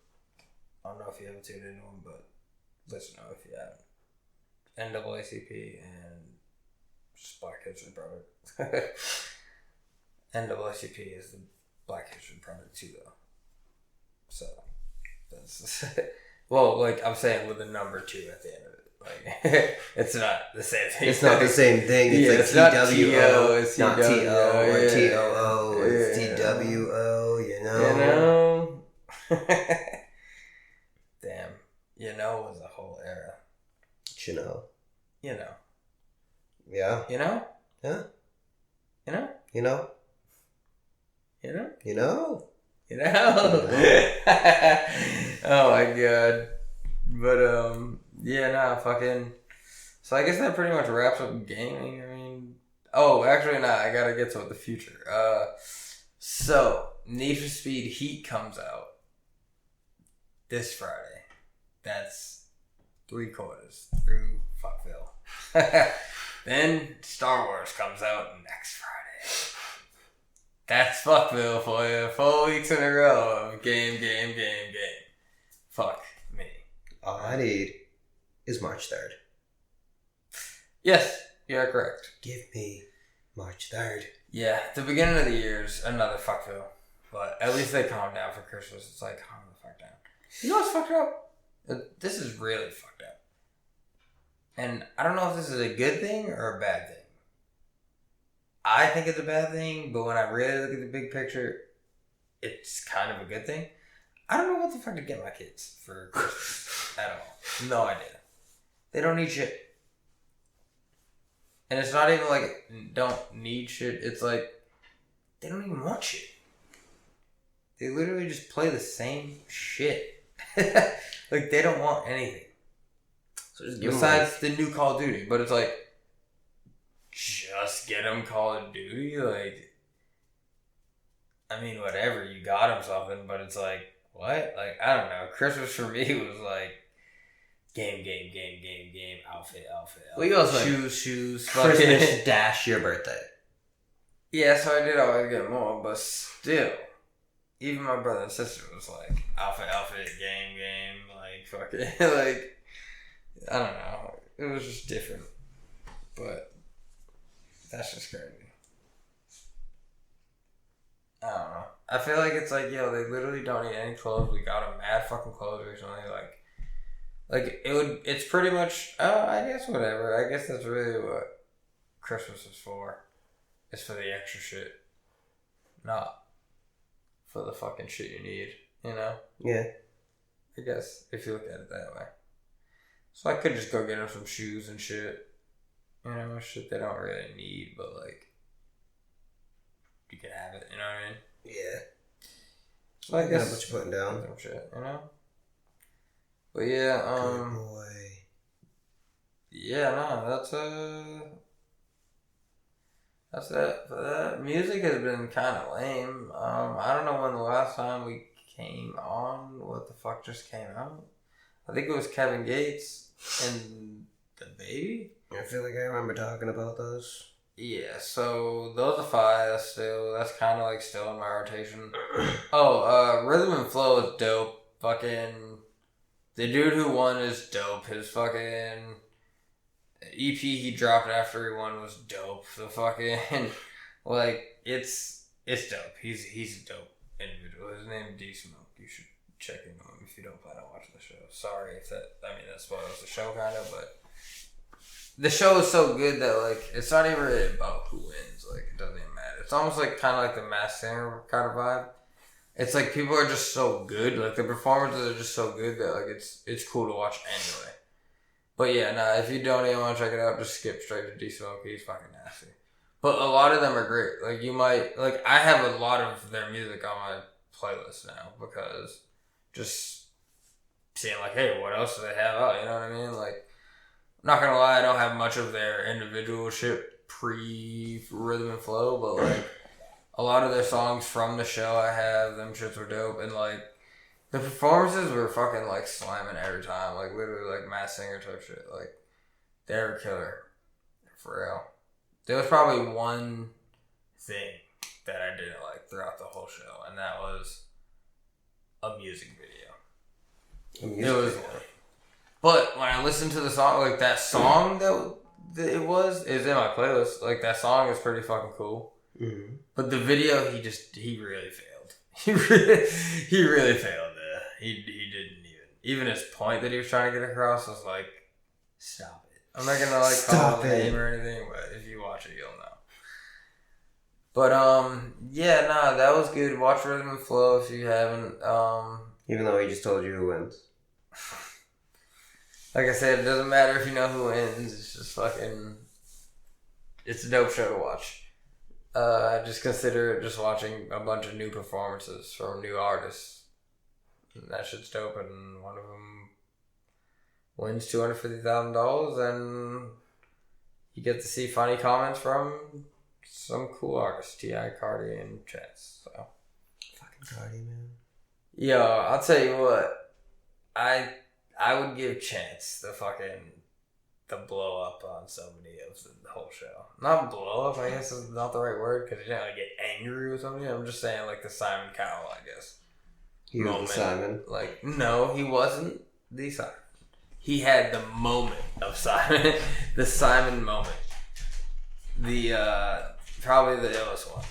S1: I don't know if you haven't tuned into them, but listen to them if you haven't. NAACP and just Black History Project. NAACP is the Black History Project too, though. So that's well, like I'm saying, with the number 2 at the end of it. Like it's not the same thing.
S2: It's not the same thing. It's like
S1: it's
S2: TWO.
S1: It's
S2: not
S1: TO
S2: or TOO. It's TWO. You know.
S1: You know. Damn. You know was a whole era.
S2: You know.
S1: You know.
S2: Yeah.
S1: You know?
S2: Yeah.
S1: You know?
S2: You know?
S1: You know?
S2: You know?
S1: You know? Oh my god. But, yeah, nah, fucking... So I guess that pretty much wraps up gaming. I mean... Oh, actually, nah, I gotta get to the future. So, Need for Speed Heat comes out this Friday. That's 3/4 through Fuckville. Then Star Wars comes out next Friday. That's Fuckville for you. 4 weeks in a row of game. Fuck me.
S2: All I need is March 3rd.
S1: Yes, you are correct.
S2: Give me March 3rd.
S1: Yeah, the beginning of the year is another Fuckville. But at least they calm down for Christmas. It's like, calm the fuck down. You know what's fucked up? This is really fucked up. And I don't know if this is a good thing or a bad thing. I think it's a bad thing, but when I really look at the big picture, it's kind of a good thing. I don't know what the fuck to get my kids for Christmas at all. No idea. They don't need shit. And it's not even like don't need shit. It's like they don't even want shit. They literally just play the same shit. Like they don't want anything. So just besides the new Call of Duty, but it's like just get them Call of Duty. Like, I mean, whatever, you got them something, but it's like what? Like I don't know. Christmas for me was like game, outfit.
S2: Well, you also
S1: shoes,
S2: Christmas dash your birthday.
S1: Yeah, so I did always get more, but still, even my brother and sister was like outfit, game, like fucking like I don't know. It was just different, but that's just crazy. I don't know. I feel like it's like, yo, they literally don't need any clothes. We got them mad fucking clothes recently. Like it's pretty much, I guess whatever. I guess that's really what Christmas is for. It's for the extra shit. Not for the fucking shit you need, you know?
S2: Yeah.
S1: I guess, if you look at it that way. So I could just go get them some shoes and shit. You know, shit they don't really need, but like, you can have it, you know what I mean?
S2: Yeah.
S1: So I guess
S2: what you're putting down.
S1: Some shit, you know? But yeah,
S2: Good boy.
S1: Yeah, no, that's it for that. Music has been kind of lame. I don't know when the last time we came on. What the fuck just came out? I think it was Kevin Gates and The Baby.
S2: I feel like I remember talking about those.
S1: Yeah, so those are fire. That's kind of like still in my rotation. Rhythm and Flow is dope. Fucking the dude who won is dope. His fucking EP he dropped after he won was dope. The fucking like it's dope. He's a dope individual. His name is D Smoke. You should check him out if you don't plan on watching the show. Sorry if that spoils the show kind of, but the show is so good that like it's not even really about who wins. Like it doesn't even matter. It's almost like kind of like the Masked Singer kind of vibe. It's like people are just so good. Like the performances are just so good that like it's cool to watch anyway. But yeah, nah, if you don't even want to check it out, just skip straight to D Smoke. He's fucking nasty. But a lot of them are great. Like you might like I have a lot of their music on my playlist now because just seeing like, hey, what else do they have out? You know what I mean? Like, I'm not gonna lie, I don't have much of their individual shit pre Rhythm and Flow, but like a lot of their songs from the show I have, them shits were dope, and like the performances were fucking like slamming every time, like literally like Masked Singer type shit. Like they were killer, for real. There was probably one thing that I didn't like throughout the whole show, and that was a music video. It was lame. But when I listened to the song, like that song that it was in my playlist. Like that song is pretty fucking cool. Mm-hmm. But the video, he really failed. He really failed. He didn't even his point that he was trying to get across was like, stop it. I'm not gonna like call the name or anything, but if you watch it, you'll know. But yeah, nah, that was good. Watch Rhythm and Flow if you haven't.
S2: Even though he just told you who wins.
S1: Like I said, it doesn't matter if you know who wins. It's just fucking. It's a dope show to watch. I just consider it just watching a bunch of new performances from new artists. And that shit's dope, and one of them wins $250,000, and you get to see funny comments from some cool artists, T.I., Cardi, and Chance. So,
S2: fucking Cardi, man.
S1: Yo, I'll tell you what, I would give Chance the blow up on somebody of the whole show. Not blow up, I guess is not the right word, because he didn't like get angry or something. I'm just saying like the Simon Cowell, I guess.
S2: He was the Simon.
S1: Like, no, he wasn't the Simon. He had the moment of Simon. The Simon moment. Probably the illest one.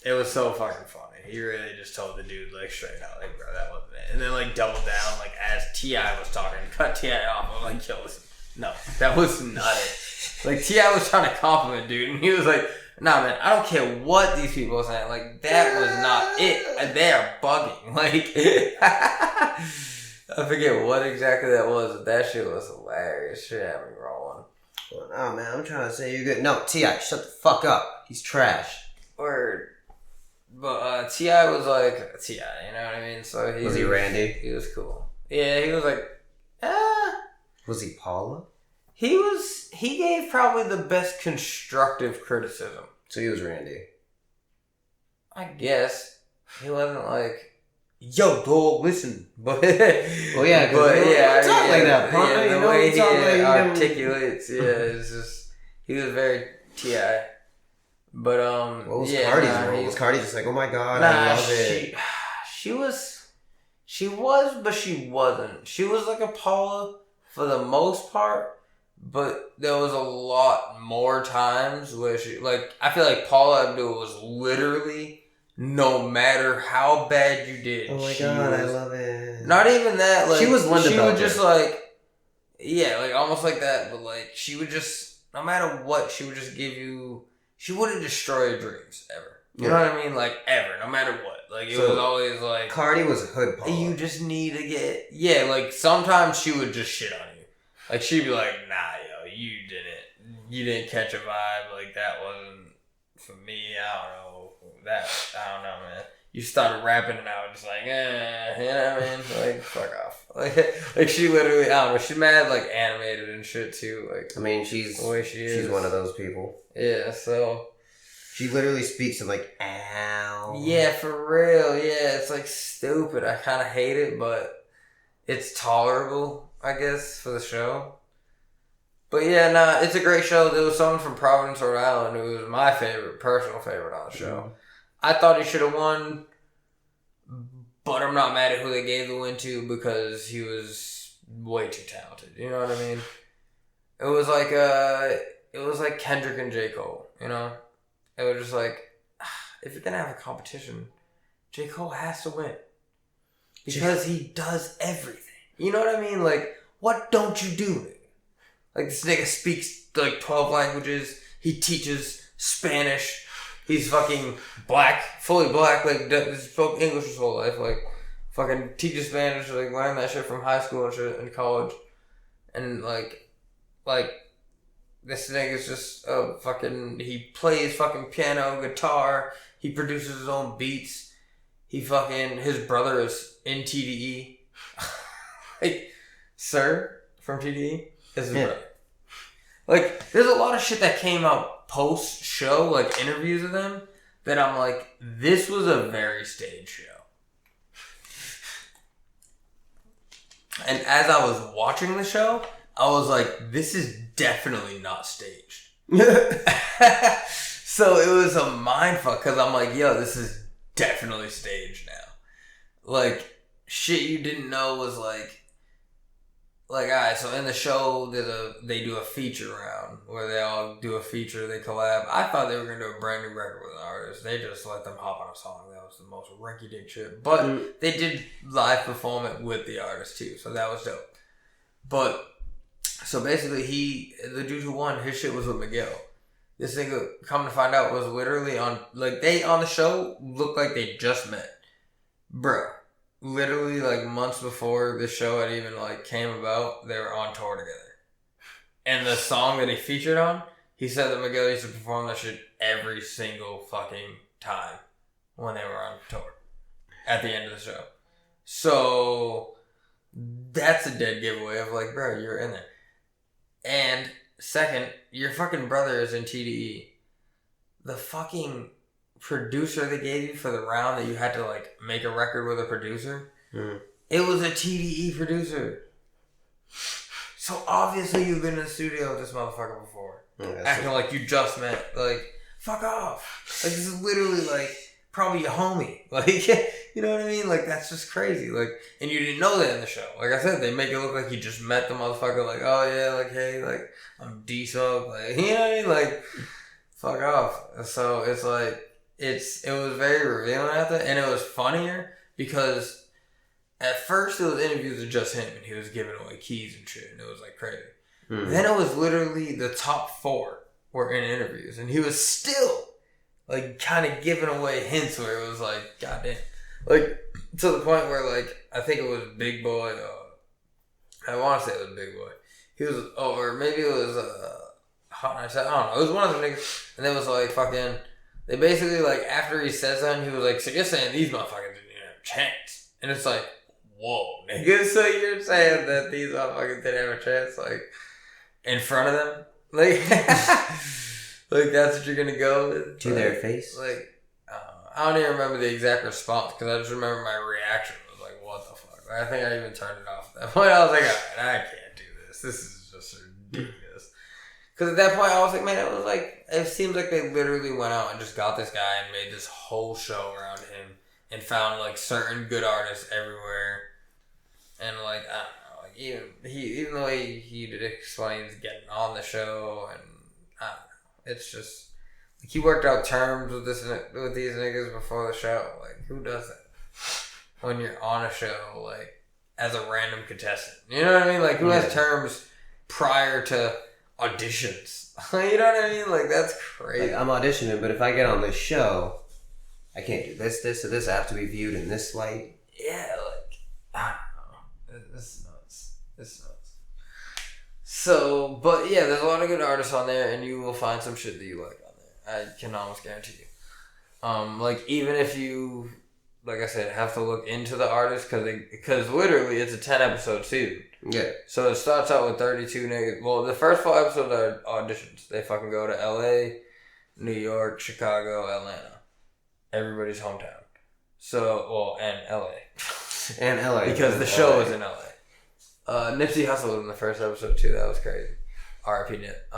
S1: It was so fucking funny. He really just told the dude, like, straight out, like, bro, that wasn't it. And then, like, doubled down, like, as T.I. was talking, cut T.I. off. I'm like, yo, listen, no, that was not it. Like, T.I. was trying to compliment dude, and he was like, nah, man, I don't care what these people are saying. Like, that was not it. They are bugging. Like, I forget what exactly that was, but that shit was hilarious. Shit had me rolling.
S2: Well, nah, man, I'm trying to say you're good. No, T.I., shut the fuck up. He's trash.
S1: Word. But T.I. was like T.I., you know what I mean? So
S2: was he Randy?
S1: He was cool. Yeah, he was like,
S2: Was he Paula?
S1: He gave probably the best constructive criticism.
S2: So he was Randy.
S1: I guess. He wasn't like, yo, dog, listen. But
S2: well, yeah, because talk like that, partner.
S1: Yeah, the way he articulates, it's just, he was very T.I. But
S2: what was Cardi's role? Was Cardi just like, oh my god, I love it?
S1: She was, but she wasn't. She was like a Paula for the most part, but there was a lot more times where she, like, I feel like Paula Abdul was literally, no matter how bad you did.
S2: Oh my god, I love it.
S1: Not even that, like,
S2: she was Linda
S1: She
S2: Belcher.
S1: would just like, yeah, like almost like that, but like she would just, no matter what, she would just give you. She wouldn't destroy your dreams, ever. You know what I mean? Like, ever. No matter what. Like, it was always like...
S2: Cardi was a hood Paula.
S1: You just need to get... Yeah, like, sometimes she would just shit on you. Like, she'd be like, nah, yo, you didn't catch a vibe. Like, that wasn't for me. I don't know. I don't know, man. You started rapping and I was just like, you know what I mean? Like, fuck off. Like she literally, I don't know, she's mad, like, animated and shit, too. Like,
S2: I mean, she's
S1: the way she is.
S2: She's one of those people.
S1: Yeah, so...
S2: She literally speaks of, like, ow.
S1: Yeah, for real. Yeah, it's, like, stupid. I kind of hate it, but it's tolerable, I guess, for the show. But, yeah, nah, it's a great show. There was someone from Providence, Rhode Island, who was my personal favorite on the show. Mm-hmm. I thought he should have won, but I'm not mad at who they gave the win to because he was way too talented. You know what I mean? It was like Kendrick and J. Cole, you know? It was just like, if you're going to have a competition, J. Cole has to win. Because he does everything. You know what I mean? Like, what don't you do? Like, this nigga speaks, like, 12 languages. He teaches Spanish. He's fucking black, fully black, like, spoke English his whole life. Like, fucking teaches Spanish, like, learned that shit from high school and shit, and college. And, like, this nigga's just he plays fucking piano, guitar. He produces his own beats. His brother is in TDE. Like, Sir from TDE is his brother. Like, there's a lot of shit that came out post-show, like, interviews of them, that I'm like, this was a very staged show. And as I was watching the show, I was like, this is definitely not staged. So it was a mindfuck, because I'm like, yo, this is definitely staged now. Like, shit you didn't know was like, alright, so in the show, they do a feature round, where they all do a feature, they collab. I thought they were going to do a brand new record with an artist. They just let them hop on a song. That was the most rinky-dink shit. But they did live perform it with the artist, too, so that was dope. But, so basically, the dude who won, his shit was with Miguel. This nigga, come to find out, was literally on the show, looked like they just met. Bruh. Literally, like, months before the show had even, like, came about, they were on tour together. And the song that he featured on, he said that Miguel used to perform that shit every single fucking time when they were on tour at the end of the show. So that's a dead giveaway of like, bro, you're in there. And second, your fucking brother is in TDE. The fucking producer they gave you for the round that you had to like make a record with a producer, it was a TDE producer. So obviously you've been in the studio with this motherfucker before. Acting like you just met. Like, fuck off. Like, this is literally like probably your homie. Like, you know what I mean? Like, that's just crazy. Like, and you didn't know that in the show. Like I said, they make it look like you just met the motherfucker. Like, oh yeah, like, hey, like, I'm D-Sub. Like, you know what I mean? Like, fuck off. So it's like, it was very revealing at that, and it was funnier because at first it was interviews of just him, and he was giving away keys and shit, and it was like crazy. Then it was literally the top 4 were in interviews, and he was still like kind of giving away hints where it was like, goddamn, like to the point where like I think it was Big Boy. I want to say it was Big Boy. He was, or maybe it was Hot 97. I don't know. It was one of them niggas, and it was like fucking. They basically like after he says that, he was like, so you're saying these motherfuckers didn't even have a chance, and it's like, whoa, nigga, so you're saying that these motherfuckers didn't have a chance, like, in front of them? Like, like that's what you're gonna go with?
S2: To their face?
S1: Like, I don't even remember the exact response, because I just remember my reaction was like, what the fuck? Like, I think I even turned it off at that point. I was like, alright, I can't do this. This is just ridiculous. Because at that point, I was like, man, it was like, it seems like they literally went out and just got this guy and made this whole show around him and found like certain good artists everywhere. And like, I don't know, like even though he explains getting on the show, and I don't know, it's just like he worked out terms with these niggas before the show. Like, who does that when you're on a show like as a random contestant? You know what I mean? Like, who has terms prior to auditions? You know what I mean? Like, that's crazy.
S2: Like, I'm auditioning, but if I get on this show, I can't do this, or this. I have to be viewed in this light.
S1: Yeah, like, I don't know. It's nuts. It's nuts. So, but yeah, there's a lot of good artists on there, and you will find some shit that you like on there. I can almost guarantee you. Like, even if you, like I said, have to look into the artist, because literally it's a 10-episode season.
S2: Yeah.
S1: So it starts out with 32 niggas. Well, the first 4 episodes are auditions. They fucking go to LA, New York, Chicago, Atlanta. Everybody's hometown. So, well, and LA.
S2: And LA.
S1: Because the show is in LA. Nipsey Hussle was in the first episode too. That was crazy. R.I.P. Nip.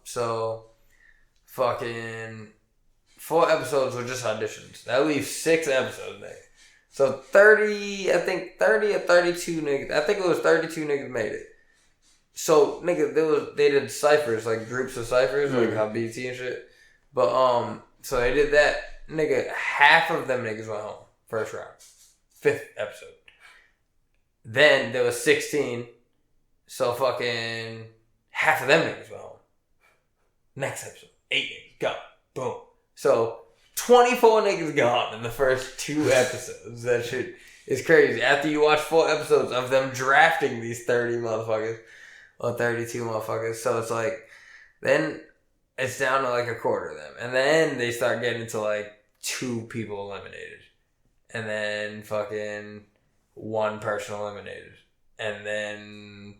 S1: So, fucking 4 episodes were just auditions. That leaves 6 episodes there. So 30 or 32 niggas. I think it was 32 niggas made it. So nigga, they did ciphers, like groups of ciphers, like how BT and shit. But so they did that. Nigga, half of them niggas went home first round, 5th episode. Then there was 16. So fucking half of them niggas went home. Next episode, 8 niggas gone. Boom. So 24 niggas gone in the first 2 episodes. That shit is crazy. After you watch 4 episodes of them drafting these 30 motherfuckers, or 32 motherfuckers, so it's like, then it's down to like a quarter of them. And then they start getting to like 2 people eliminated. And then fucking 1 person eliminated. And then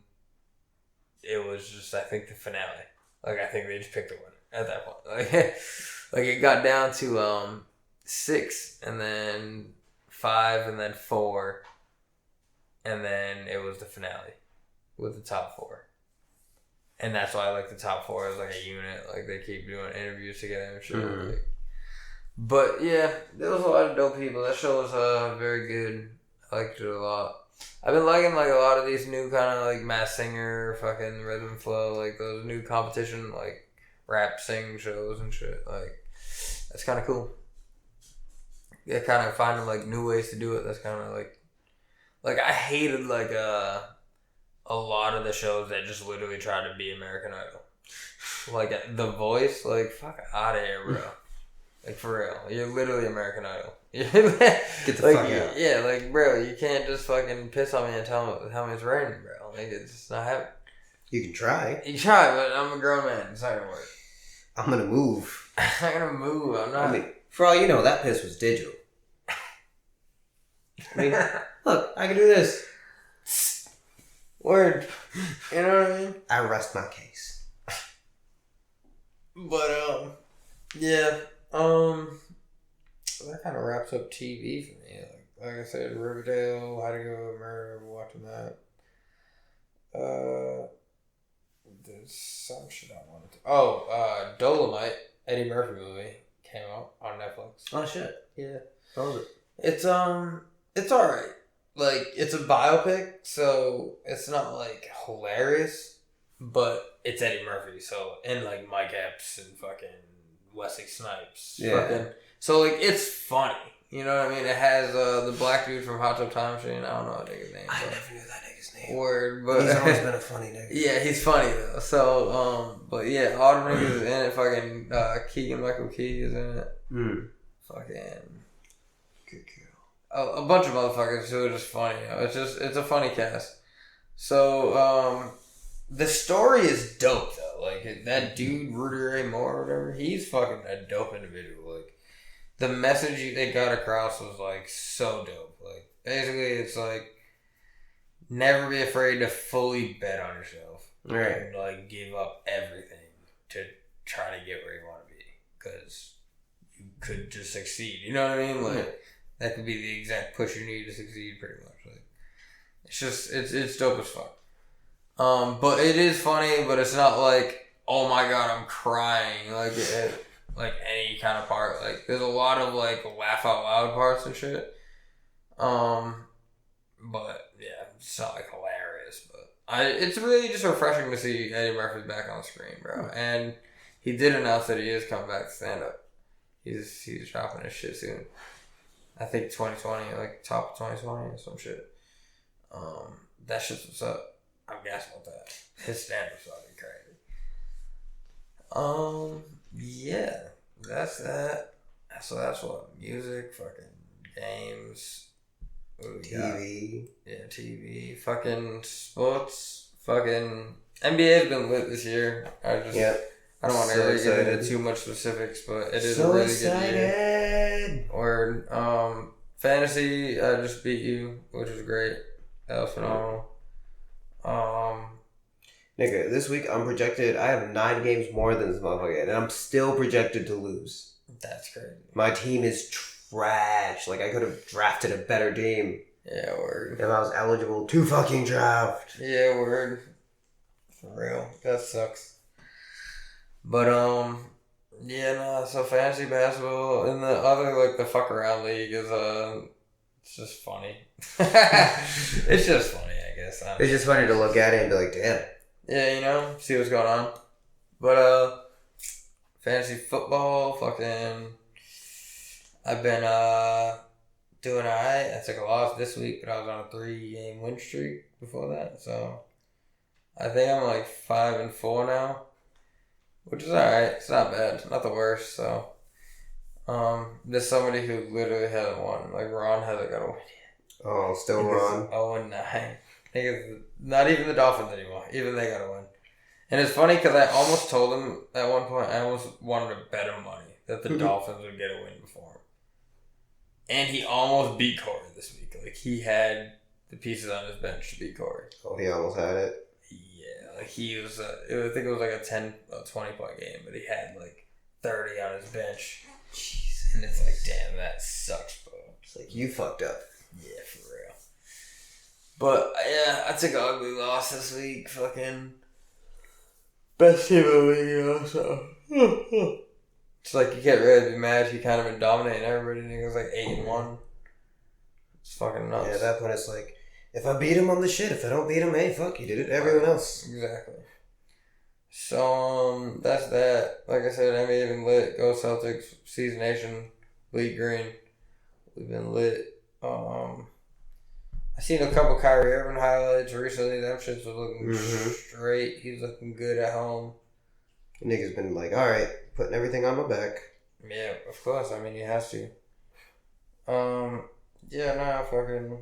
S1: it was just, I think, the finale. Like, I think they just picked a winner at that point. Like it got down to 6, and then 5, and then 4, and then it was the finale with the top 4. And that's why I like the top 4 as like a unit. Like, they keep doing interviews together and shit. Like, but yeah, there was a lot of dope people. That show was very good. I liked it a lot. I've been liking like a lot of these new kind of like Masked Singer, fucking Rhythm Flow, like those new competition like rap sing shows and shit. Like, that's kind of cool. Yeah, kind of finding like new ways to do it. That's kind of like I hated like a lot of the shows that just literally tried to be American Idol. Like The Voice, like fuck out of here, bro. Like, for real, you're literally American Idol. Get
S2: the fuck out.
S1: Yeah, like, bro, you can't just fucking piss on me and tell me it's raining, bro. Like, it's just not happening.
S2: You can try.
S1: You try, but I'm a grown man. It's not gonna work.
S2: I'm gonna move.
S1: I'm gonna move. I'm not.
S2: I mean, for all you know, that piss was digital. I mean, look, I can do this.
S1: Word. You know what I mean?
S2: I rest my case.
S1: But, yeah. That kind of wraps up TV for me. Like I said, Riverdale, How to Get Away with Murder, I've been watching that. There's some shit I wanted to... Oh, Dolomite, Eddie Murphy movie, came out on Netflix.
S2: Oh, shit.
S1: Yeah.
S2: How was it?
S1: It's alright. Like, it's a biopic, so it's not, like, hilarious, but it's Eddie Murphy, so, and, like, Mike Epps and fucking Wesley Snipes.
S2: Yeah.
S1: Fucking, so, like, it's funny. You know what I mean? It has the black dude from Hot Tub Time Machine. I don't know that nigga's name.
S2: I never knew that nigga's name.
S1: Word, but...
S2: He's always been a funny nigga.
S1: Yeah, he's funny, though. So, but yeah, all the niggas is in it. Fucking Keegan-Michael Key is in it. Fucking... A bunch of motherfuckers who are just funny. It's a funny cast. So, the story is dope though. Like that dude, Rudy Ray Moore or whatever, he's fucking a dope individual. Like the message they got across was like so dope. Like basically, it's like never be afraid to fully bet on yourself.
S2: Right.
S1: And like give up everything to try to get where you want to be, because you could just succeed. You know what I mean? Like. That could be the exact push you need to succeed, pretty much. Like, it's just, it's dope as fuck. But it is funny, but it's not like, oh my god, I'm crying, like any kind of part. Like, there's a lot of, like, laugh out loud parts and shit. But, yeah, it's not, like, hilarious, but it's really just refreshing to see Eddie Murphy back on the screen, bro. And he did announce that he is coming back to stand-up. He's dropping his shit soon. I think 2020, like top of 2020 or some shit. That shit's what's up. I'm gassing with that. His stand-up's fucking crazy. Yeah, that's that. So that's what? Music, fucking games,
S2: TV.
S1: Yeah, TV. Fucking sports. Fucking NBA's been lit this year. I don't want to really get into too much specifics, but it is a really good year. Or fantasy, I just beat you, which was great. That was phenomenal.
S2: Nigga, this week I'm projected. I have 9 games more than this motherfucker, and I'm still projected to lose.
S1: That's crazy.
S2: My team is trash. Like I could have drafted a better team.
S1: Yeah, word.
S2: If I was eligible to fucking draft.
S1: Yeah, word. For real, that sucks. But, yeah, no, so fantasy basketball and the other, like, the fuck around league is, it's just funny. It's just funny, I guess.
S2: It's just funny to look at it and be like, damn.
S1: Yeah, you know, see what's going on. But, fantasy football, fucking, I've been, doing alright. I took a loss this week, but I was on a 3-game win streak before that, so I think I'm, like, 5-4 now. Which is alright. It's not bad. Not the worst, so. There's somebody who literally hasn't won. Like, Ron hasn't got a win yet.
S2: Oh, still Ron.
S1: 0-9. Not even the Dolphins anymore. Even they got a win. And it's funny because I almost told him at one point, I almost wanted to bet him money that the Dolphins would get a win before him. And he almost beat Corey this week. Like, he had the pieces on his bench to beat Corey.
S2: Oh, he almost had it.
S1: Like he was, I think it was like a 10 or 20 point game, but he had like 30 on his bench. Jeez. And it's like, damn, that sucks, bro.
S2: It's like, you fucked up.
S1: Yeah, for real. But yeah, I took an ugly loss this week. Fucking best team of the league, you know, so. It's like you can't really be mad. He kind of been dominating everybody. And he was like 8-1. It's fucking nuts.
S2: Yeah, at that point it's like, if I beat him, I'm the shit. If I don't beat him, hey, fuck, you did it. Everyone else.
S1: Exactly. So, that's that. Like I said, NBA been lit. Go Celtics. Season Nation. Bleed Green. We've been lit. I seen a couple Kyrie Irving highlights recently. Them shits was looking straight. He's looking good at home.
S2: Nigga's been like, alright, putting everything on my back.
S1: Yeah, of course. I mean, he has to. Yeah, nah, fucking...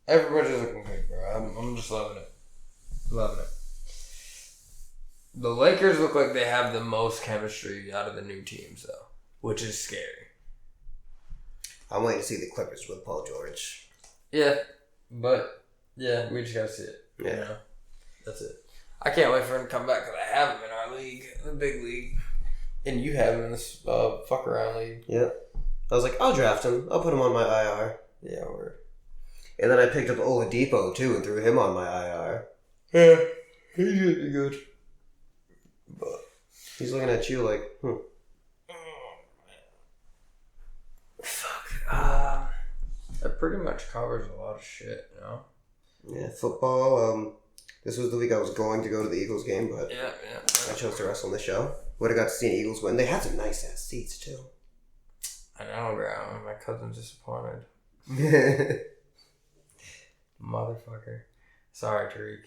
S1: Everybody's looking good, bro. I'm just loving it. Loving it. The Lakers look like they have the most chemistry out of the new teams, though, which is scary.
S2: I'm waiting to see the Clippers with Paul George.
S1: Yeah, but yeah, we just gotta see it.
S2: Yeah,
S1: you know? That's it. I can't wait for him to come back because I have him in our league, the big league, and you have him in this fuck around league.
S2: Yeah, I was like, I'll draft him. I'll put him on my IR.
S1: Yeah,
S2: and then I picked up Oladipo too and threw him on my IR.
S1: Yeah, he's gonna be good.
S2: But he's looking at you like,
S1: Fuck. That pretty much covers a lot of shit, you know?
S2: Yeah, football. This was the week I was going to go to the Eagles game, but
S1: Yeah.
S2: I chose to wrestle on the show. Would have got to see an Eagles win. They had some nice ass seats too.
S1: I know, bro. My cousin's disappointed. Motherfucker. Sorry, Tariq.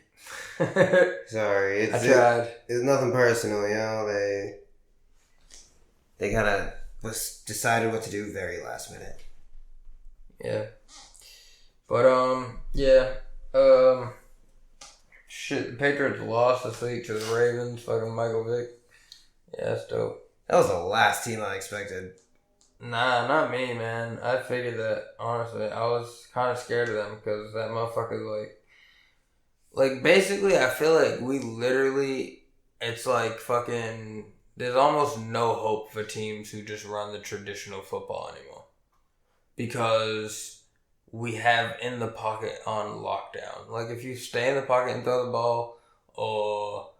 S2: Sorry,
S1: I tried.
S2: It's nothing personal, you know. They kind of decided what to do very last minute.
S1: Yeah. But yeah. Shit, the Patriots lost this week to the Ravens. Fucking Michael Vick. Yeah, that's dope.
S2: That was the last team I expected.
S1: Nah, not me, man. I figured that, honestly. I was kind of scared of them because that motherfucker's like, basically, I feel like we literally, it's like fucking, there's almost no hope for teams who just run the traditional football anymore. Because we have in the pocket on lockdown. Like, if you stay in the pocket and throw the ball, or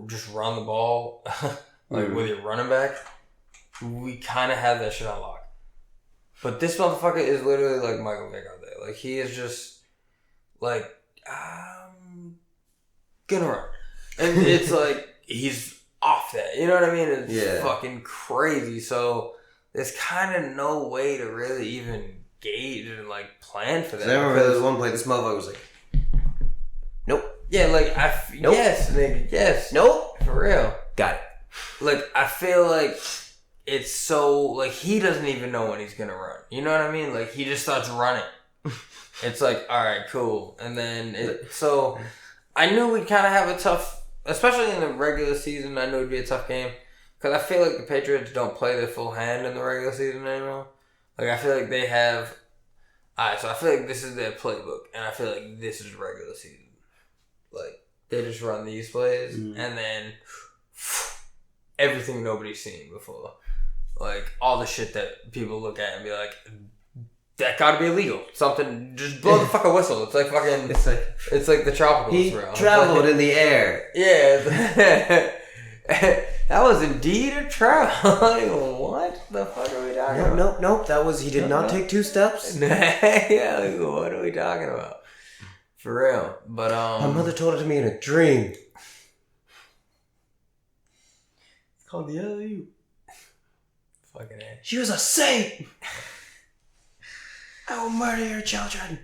S1: just run the ball, like with your running back, we kind of have that shit on lock. But this motherfucker is literally like Michael Vick out there. Like, he is just, like, gonna run. And it's like, he's off that. You know what I mean? It's fucking crazy. So, there's kind of no way to really even gauge and, like, plan for that.
S2: I remember there was one play, this motherfucker was like, nope.
S1: Yeah, like,
S2: nope.
S1: Yes, nigga, yes.
S2: Nope.
S1: For real.
S2: Got it.
S1: Like, I feel like it's so, like, he doesn't even know when he's gonna run. You know what I mean? Like, he just starts running. It's like, alright, cool. And then, so, I knew we'd kind of have a tough, especially in the regular season, I knew it'd be a tough game. Because I feel like the Patriots don't play their full hand in the regular season anymore. Like, I feel like they have, alright, so I feel like this is their playbook. And I feel like this is regular season. Like, they just run these plays, and then everything nobody's seen before. Like, all the shit that people look at and be like, that gotta be illegal. Something, just blow the fucking whistle. It's like fucking, it's like the tropicals,
S2: he
S1: bro.
S2: traveled in the air.
S1: Yeah. That was indeed a travel. Like, what the fuck are we talking about?
S2: Nope. He did not take 2 steps.
S1: Yeah, like, what are we talking about? For real. But,
S2: my mother told it to me in a dream.
S1: It's called the LU. Fucking A.
S2: She was a saint. I will murder your children.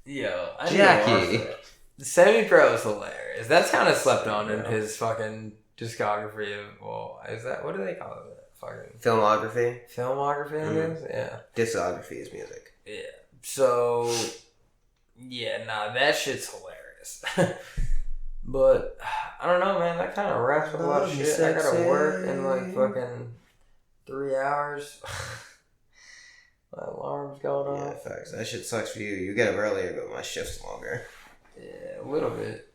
S1: Yo, I
S2: Jackie.
S1: The Semi-Pro is hilarious. That's kind of slept on in his fucking discography of, well, is that, what do they call it? Fucking
S2: Filmography,
S1: I guess? Yeah.
S2: Discography is music.
S1: Yeah. So, yeah, nah, that shit's hilarious. But, I don't know, man. That kind of wraps up a lot of shit. I gotta work in like fucking 3 hours. My alarm's going off.
S2: Yeah, facts. That shit sucks for you. You get up earlier, but my shift's longer.
S1: Yeah, a little bit.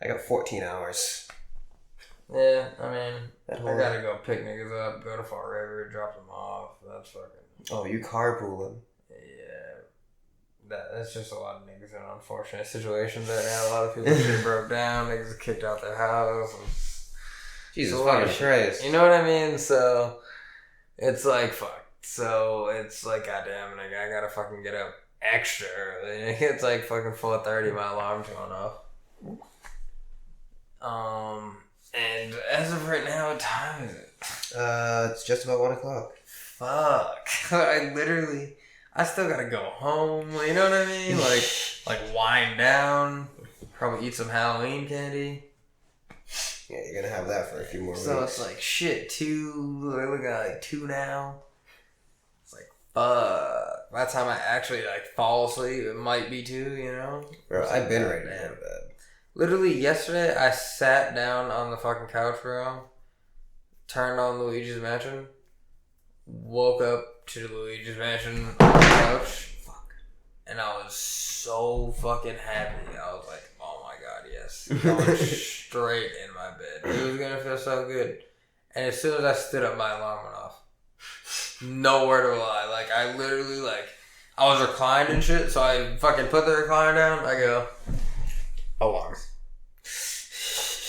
S2: I got 14 hours.
S1: Yeah, I mean, I gotta go pick niggas up, go to Fall River, drop them off. That's fucking...
S2: Oh, you carpooling.
S1: Yeah. That's just a lot of niggas in unfortunate situations right now. A lot of people shit broke down, niggas kicked out their house.
S2: Jesus fucking Christ.
S1: You know what I mean? So, it's like, fuck. So, it's like, goddamn, like, I gotta fucking get up extra early. It's like fucking 4:30, my alarm's going off. And as of right now, what time is it?
S2: It's just about 1 o'clock.
S1: Fuck. I still gotta go home, you know what I mean? Like wind down, probably eat some Halloween candy.
S2: Yeah, you're gonna have that for a few more weeks.
S1: So it's like, shit, 2, I look at like 2 now. It's like, fuck. By the time I actually like fall asleep, it might be 2, you know?
S2: Bro, I've been ready to go to bed.
S1: Literally yesterday, I sat down on the fucking couch, bro. Turned on Luigi's Mansion. Woke up to Luigi's Mansion on the couch. Fuck. And I was so fucking happy. I was like, oh my god, yes. Going straight in my bed. It was gonna feel so good. And as soon as I stood up, my alarm went off. No word of a lie. Like, I literally, like, I was reclined and shit, so I fucking put the recliner down. I go, alarm.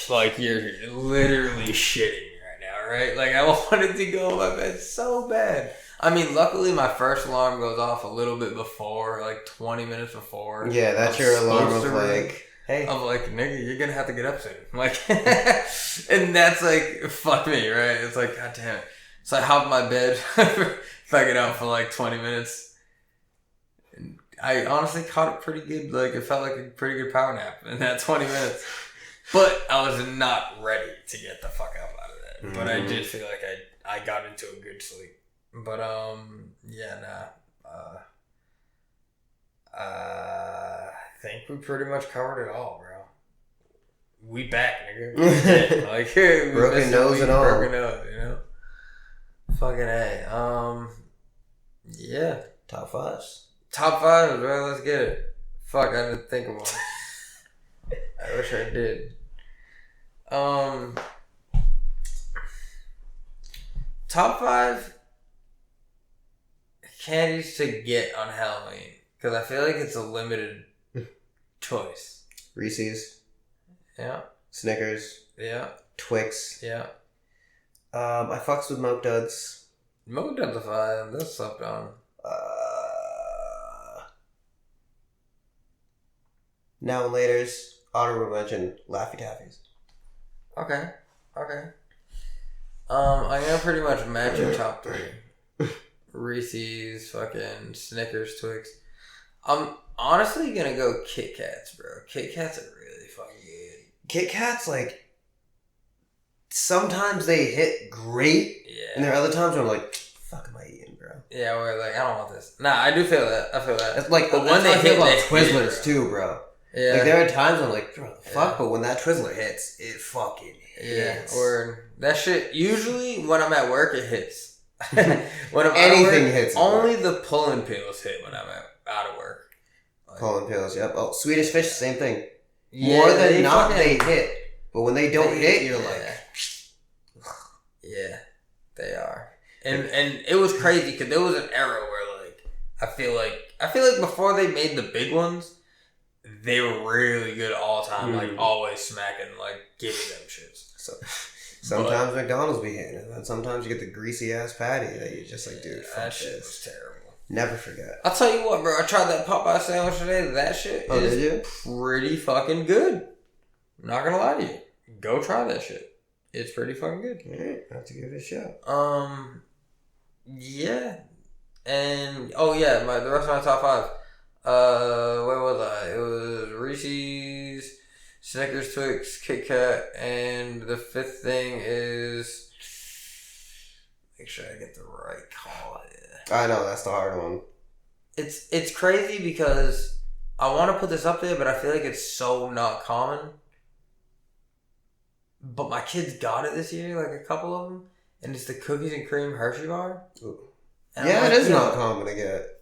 S1: Like, you're literally shitting me right now, right? Like, I wanted to go in my bed so bad. I mean, luckily, my first alarm goes off a little bit before, like 20 minutes before.
S2: Yeah, that's your alarm of like, hey.
S1: I'm like, nigga, you're gonna have to get up soon. Like, and that's like, fuck me, right? It's like, god damn it. So I hop in my bed, fuck it out for like 20 minutes. And I honestly caught it pretty good. Like, it felt like a pretty good power nap in that 20 minutes. But I was not ready to get the fuck up out of that. Mm-hmm. But I did feel like I got into a good sleep. But, yeah, nah. I think we pretty much covered it all, bro. We back, nigga. Like,
S2: broken nose and all.
S1: Broken nose, you know? Fucking A. Yeah.
S2: Top fives.
S1: Top fives, bro. Let's get it. Fuck, I didn't think of one. I wish I did. Top five candies to get on Halloween. Because I feel like it's a limited choice.
S2: Reese's.
S1: Yeah.
S2: Snickers.
S1: Yeah.
S2: Twix.
S1: Yeah.
S2: I fucks with Milk Duds.
S1: Milk Duds are fine. That's slept on.
S2: Now and Later's. Honorable mention, Laffy Taffies.
S1: Okay. I'm gonna pretty much match your top three. Reese's, fucking Snickers, Twix. I'm honestly gonna go Kit Kats, bro. Kit Kats are really fucking good.
S2: Kit Kats, like, sometimes they hit great.
S1: Yeah.
S2: And there are other times where I'm like, fuck am I eating, bro?
S1: Yeah, where like, I don't want this. Nah, I do feel that. I feel that.
S2: It's like, but when they hit about Twizzlers too, bro. Yeah. Like, there are times I'm like, bro, the fuck? But when that Twizzler hits, it fucking hits.
S1: Yeah, or that shit, usually when I'm at work, it hits.
S2: When I'm anything hits.
S1: Only the pull-and pills hit when I'm out of work.
S2: Like, pull-and pills, yep. Oh, Swedish Fish, same thing. Yeah, more than not, they hit. But when they don't hit, you're like...
S1: Yeah, they are. And it was crazy, because there was an era where, like, I feel like before they made the big ones, they were really good all the time, like always smacking, like giving them shits.
S2: So sometimes McDonald's be hitting it, and sometimes you get the greasy ass patty that you're just like, dude, fuck
S1: that shit
S2: this.
S1: was terrible.
S2: Never forget.
S1: I'll tell you what, bro. I tried that Popeye sandwich today. That shit is pretty fucking good. I'm not gonna lie to you. Go try that shit. It's pretty fucking good.
S2: Alright, I have to give it a shot.
S1: Yeah, and the rest of my top five. Where was I? It was Reese's, Snickers, Twix, Kit Kat, and the fifth thing is, make sure I get the right call here.
S2: I know, that's the hard one.
S1: It's crazy because I want to put this up there, but I feel like it's so not common. But my kids got it this year, like a couple of them, and it's the cookies and cream Hershey bar.
S2: Yeah, it is not common to get.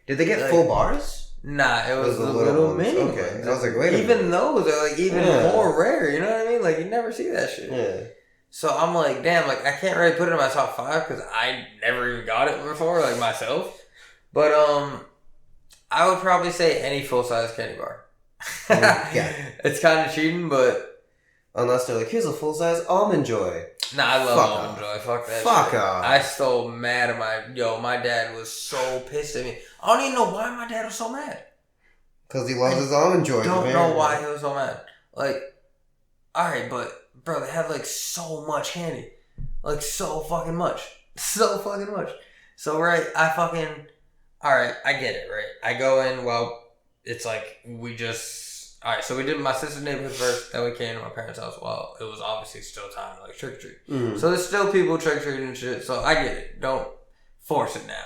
S2: Did they get full bars?
S1: Nah, it was the little mini ones.
S2: Okay, I was like, wait a minute.
S1: Even those are like even more rare, you know what I mean? Like, you never see that shit.
S2: Yeah.
S1: So I'm like, damn, like, I can't really put it in my top five because I never even got it before, like, myself. But, I would probably say any full-size candy bar.
S2: Yeah.
S1: It's kind of cheating, but...
S2: Unless they're like, here's a full-size Almond Joy.
S1: Nah, I love Almond Joy. Fuck that shit.
S2: Fuck off.
S1: I stole mad at my dad was so pissed at me. I don't even know why my dad was so mad.
S2: Because he loves his Almond Joy.
S1: I don't know why he was so mad. Like, alright, but, bro, they have, like, so much candy. Like, so fucking much. So fucking much. So, right, alright, I get it, right? I go in, well, it's like, alright, so we did my sister's neighborhood first, then we came to my parents' house. Well, it was obviously still time to, like, trick-or-treat. Mm-hmm. So there's still people trick-or-treating and shit, so I get it. Don't force it now.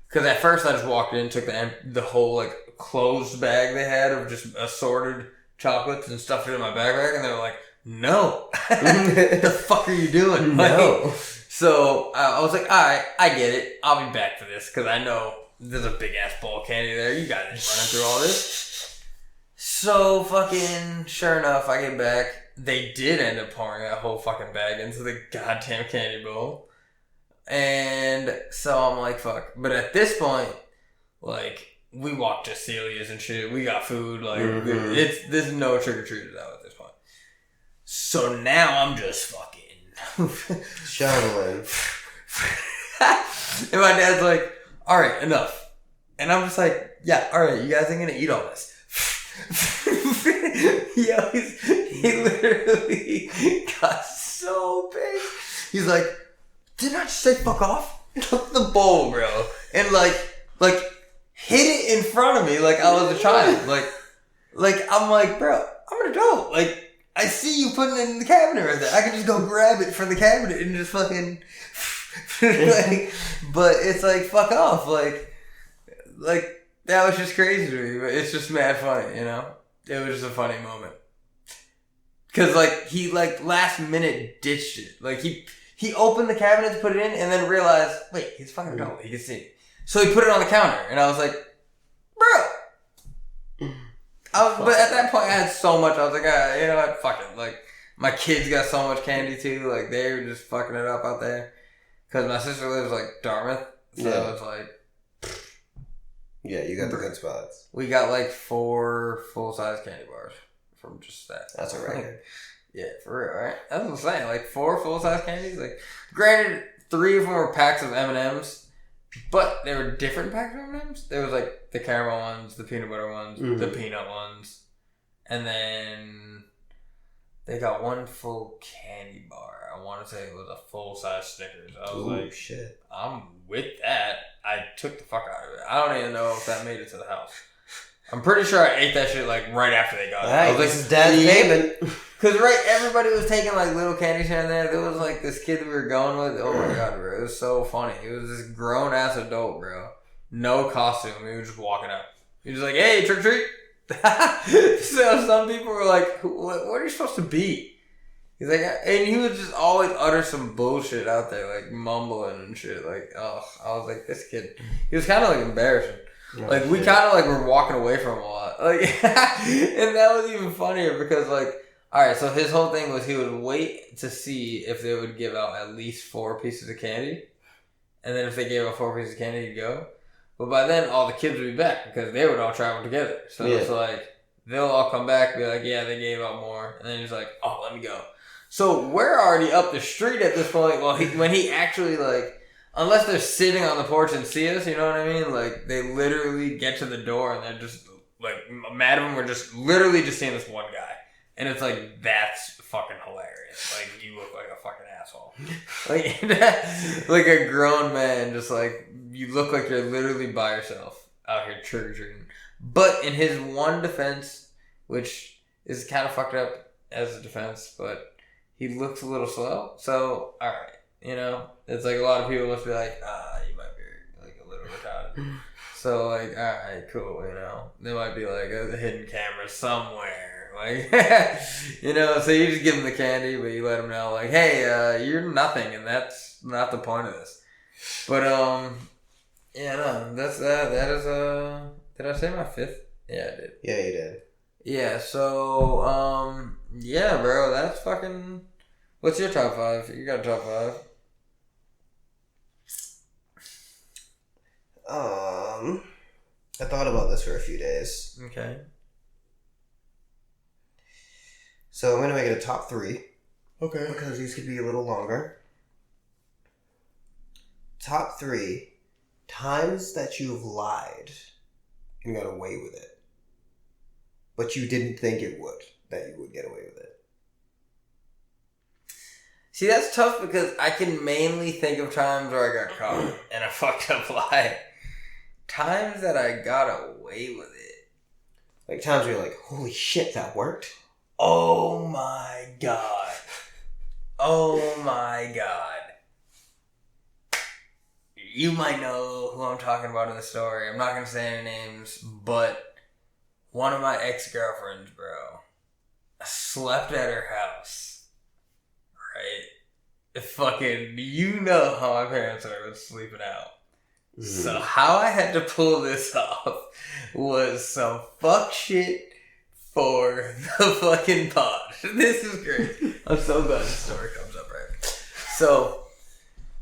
S1: Because at first I just walked in, took the whole, like, closed bag they had of just assorted chocolates and stuffed it in my backpack, and they were like, no. What the fuck are you doing?
S2: No.
S1: Like, so I was like, alright, I get it. I'll be back for this, because I know there's a big ass bowl of candy there. You guys ain't running through all this. So fucking sure enough, I get back. They did end up pouring that whole fucking bag into the goddamn candy bowl. And so I'm like, fuck. But at this point, like, we walked to Celia's and shit. We got food. Like, there's no trick-or-treaters out at this point. So now I'm just fucking...
S2: shoveling.
S1: And my dad's like, alright, enough. And I'm just like, yeah, alright, you guys ain't gonna eat all this. Yo, he literally got so big. He's like, didn't I just say fuck off? Took the bowl, bro. And like hit it in front of me like I was a child. Like I'm like, bro, I'm an adult. Like, I see you putting it in the cabinet right there. I can just go grab it from the cabinet and just fucking like, but it's like, fuck off. Like that was just crazy to me, but it's just mad funny, you know? It was just a funny moment. Cause like, he like last minute ditched it. Like he opened the cabinet to put it in and then realized, wait, he's fucking adult. He can see it. So he put it on the counter and I was like, bro. But at that point I had so much, I was like, you know what, fuck it. Like, my kids got so much candy too, like they were just fucking it up out there. Cause my sister lives like Dartmouth, so it's like,
S2: yeah, you got the good spots.
S1: we got like 4 full-size candy bars from just that.
S2: That's a record.
S1: Yeah, for real, right? That's what I'm saying. Like 4 full-size candies. Like, granted, 3 of them were packs of M&Ms, but they were different packs of M&Ms. There was like the caramel ones, the peanut butter ones, the peanut ones, and then they got 1 full candy bar. I want to say it was a full-size Snickers. I was like,
S2: shit.
S1: I'm with that. I took the fuck out of it. I don't even know if that made it to the house. I'm pretty sure I ate that shit like right after they got it.
S2: Alright, this is dad's payment.
S1: Cause right, everybody was taking like little candies here and there. There was like this kid that we were going with. Oh my god, bro, it was so funny. He was this grown ass adult, bro. No costume. He was just walking up. He was like, "Hey, trick or treat." So some people were like, "What are you supposed to be?" He's like, and he would just always utter some bullshit out there, like mumbling and shit. Like, oh, I was like, this kid. He was kind of like embarrassing. Like, we kind of like were walking away from him a lot. Like, and that was even funnier because like, alright, so his whole thing was he would wait to see if they would give out at least 4 pieces of candy. And then if they gave out 4 pieces of candy, he'd go. But by then, all the kids would be back because they would all travel together. So it's like, they'll all come back, be like, yeah, they gave out more. And then he's like, oh, let me go. So we're already up the street at this point. Well, when he actually like, unless they're sitting on the porch and see us, you know what I mean? Like, they literally get to the door and they're just, like, mad at him. We're just literally just seeing this one guy. And it's like, that's fucking hilarious. Like, you look like a fucking asshole. Like, like a grown man, just like, you look like you're literally by yourself out here trick-or-treating. But in his one defense, which is kind of fucked up as a defense, but he looks a little slow. So, alright. You know, it's like a lot of people must be like, you might be like a little retarded. So like, alright, cool, you know. There might be like a hidden camera somewhere. Like, you know, so you just give him the candy, but you let him know like, hey, you're nothing and that's not the point of this. But, yeah, no, that's, that is, did I say my 5th? Yeah, I did.
S2: Yeah, you did.
S1: Yeah, so, yeah, bro, that's fucking... What's your top 5? You got a top 5.
S2: I thought about this for a few days.
S1: Okay.
S2: So I'm going to make it a top 3.
S1: Okay.
S2: Because these could be a little longer. Top 3 times that you've lied and got away with it. But you didn't think that you would get away with it.
S1: See, that's tough because I can mainly think of times where I got caught and I fucked up lie. Times that I got away with it.
S2: Like times where you're like, holy shit, that worked?
S1: Oh my god. Oh my god. You might know who I'm talking about in the story. I'm not going to say any names, but one of my ex-girlfriends, bro. slept at her house, right? Fucking, you know how my parents are with sleeping out. Mm. So how I had to pull this off was some fuck shit for the fucking pod. This is great. I'm so glad this story comes up, right? So,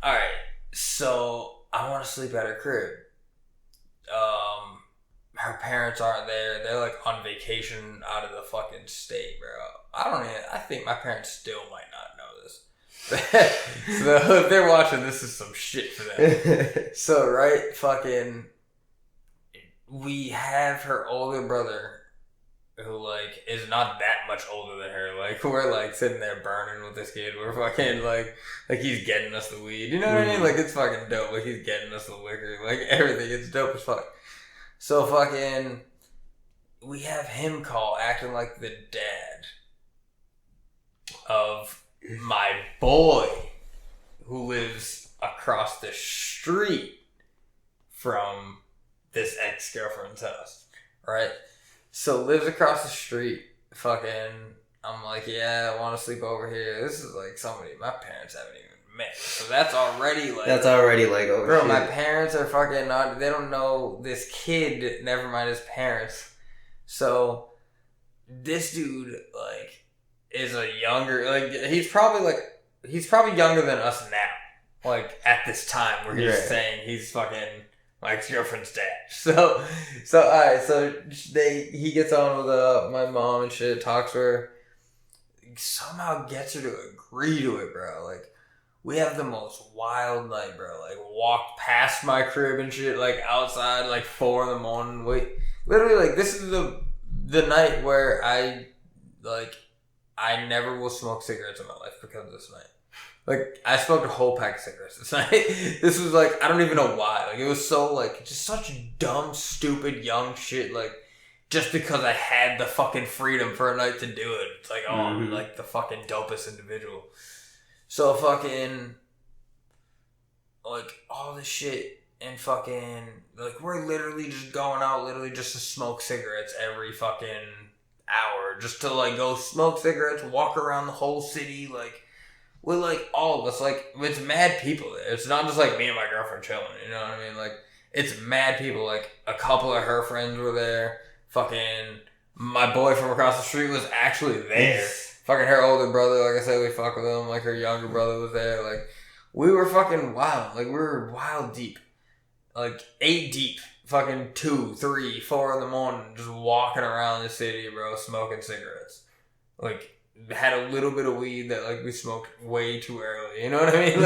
S1: alright. So, I want to sleep at her crib. Her parents aren't there. They're like on vacation out of the fucking state, bro. I think my parents still might not know this. So if they're watching, this is some shit for them. So, right, fucking, we have her older brother who, like, is not that much older than her. Like, we're, like, sitting there burning with this kid. We're fucking, like he's getting us the weed. You know what I mean? Like, it's fucking dope. Like, he's getting us the liquor. Like, everything. It's dope as fuck. So, fucking, we have him call acting like the dad of my boy who lives across the street from this ex-girlfriend's house, right? So lives across the street, fucking, I'm like, yeah, I want to sleep over here. This is like somebody my parents haven't even met. So that's already like...
S2: That's already like, oh
S1: bro,
S2: shit.
S1: my parents are fucking not... They don't know this kid, never mind his parents. So this dude, like, is a younger... Like, he's probably younger than us now. Like, at this time where he's saying he's fucking... my ex-girlfriend's dad. So alright, so he gets on with my mom and shit, talks to her, somehow gets her to agree to it, bro. Like, we have the most wild night, bro. Like, walked past my crib and shit, like, outside, like, 4 a.m. Wait, literally, like, this is the night where I never will smoke cigarettes in my life because of this night. Like, I smoked a whole pack of cigarettes this night. This was like, I don't even know why. Like, it was so, like, just such dumb, stupid, young shit. Like, just because I had the fucking freedom for a night to do it. It's like, oh, I'm like the fucking dopest individual. So, fucking, like, all this shit and fucking, like, we're literally just going out literally just to smoke cigarettes every fucking hour. Just to, like, go smoke cigarettes, walk around the whole city, like, with, like, all of us, like, it's mad people there. It's not just, like, me and my girlfriend chilling, you know what I mean? Like, it's mad people. Like, a couple of her friends were there. Fucking, my boy from across the street was actually there. Fucking her older brother, like I said, we fuck with him. Like, her younger brother was there. Like, we were fucking wild. Like, we were wild deep. Like, 8 deep. Fucking 2, 3, 4 in the morning, just walking around the city, bro, smoking cigarettes. Like, had a little bit of weed that, like, we smoked way too early. You know what I mean?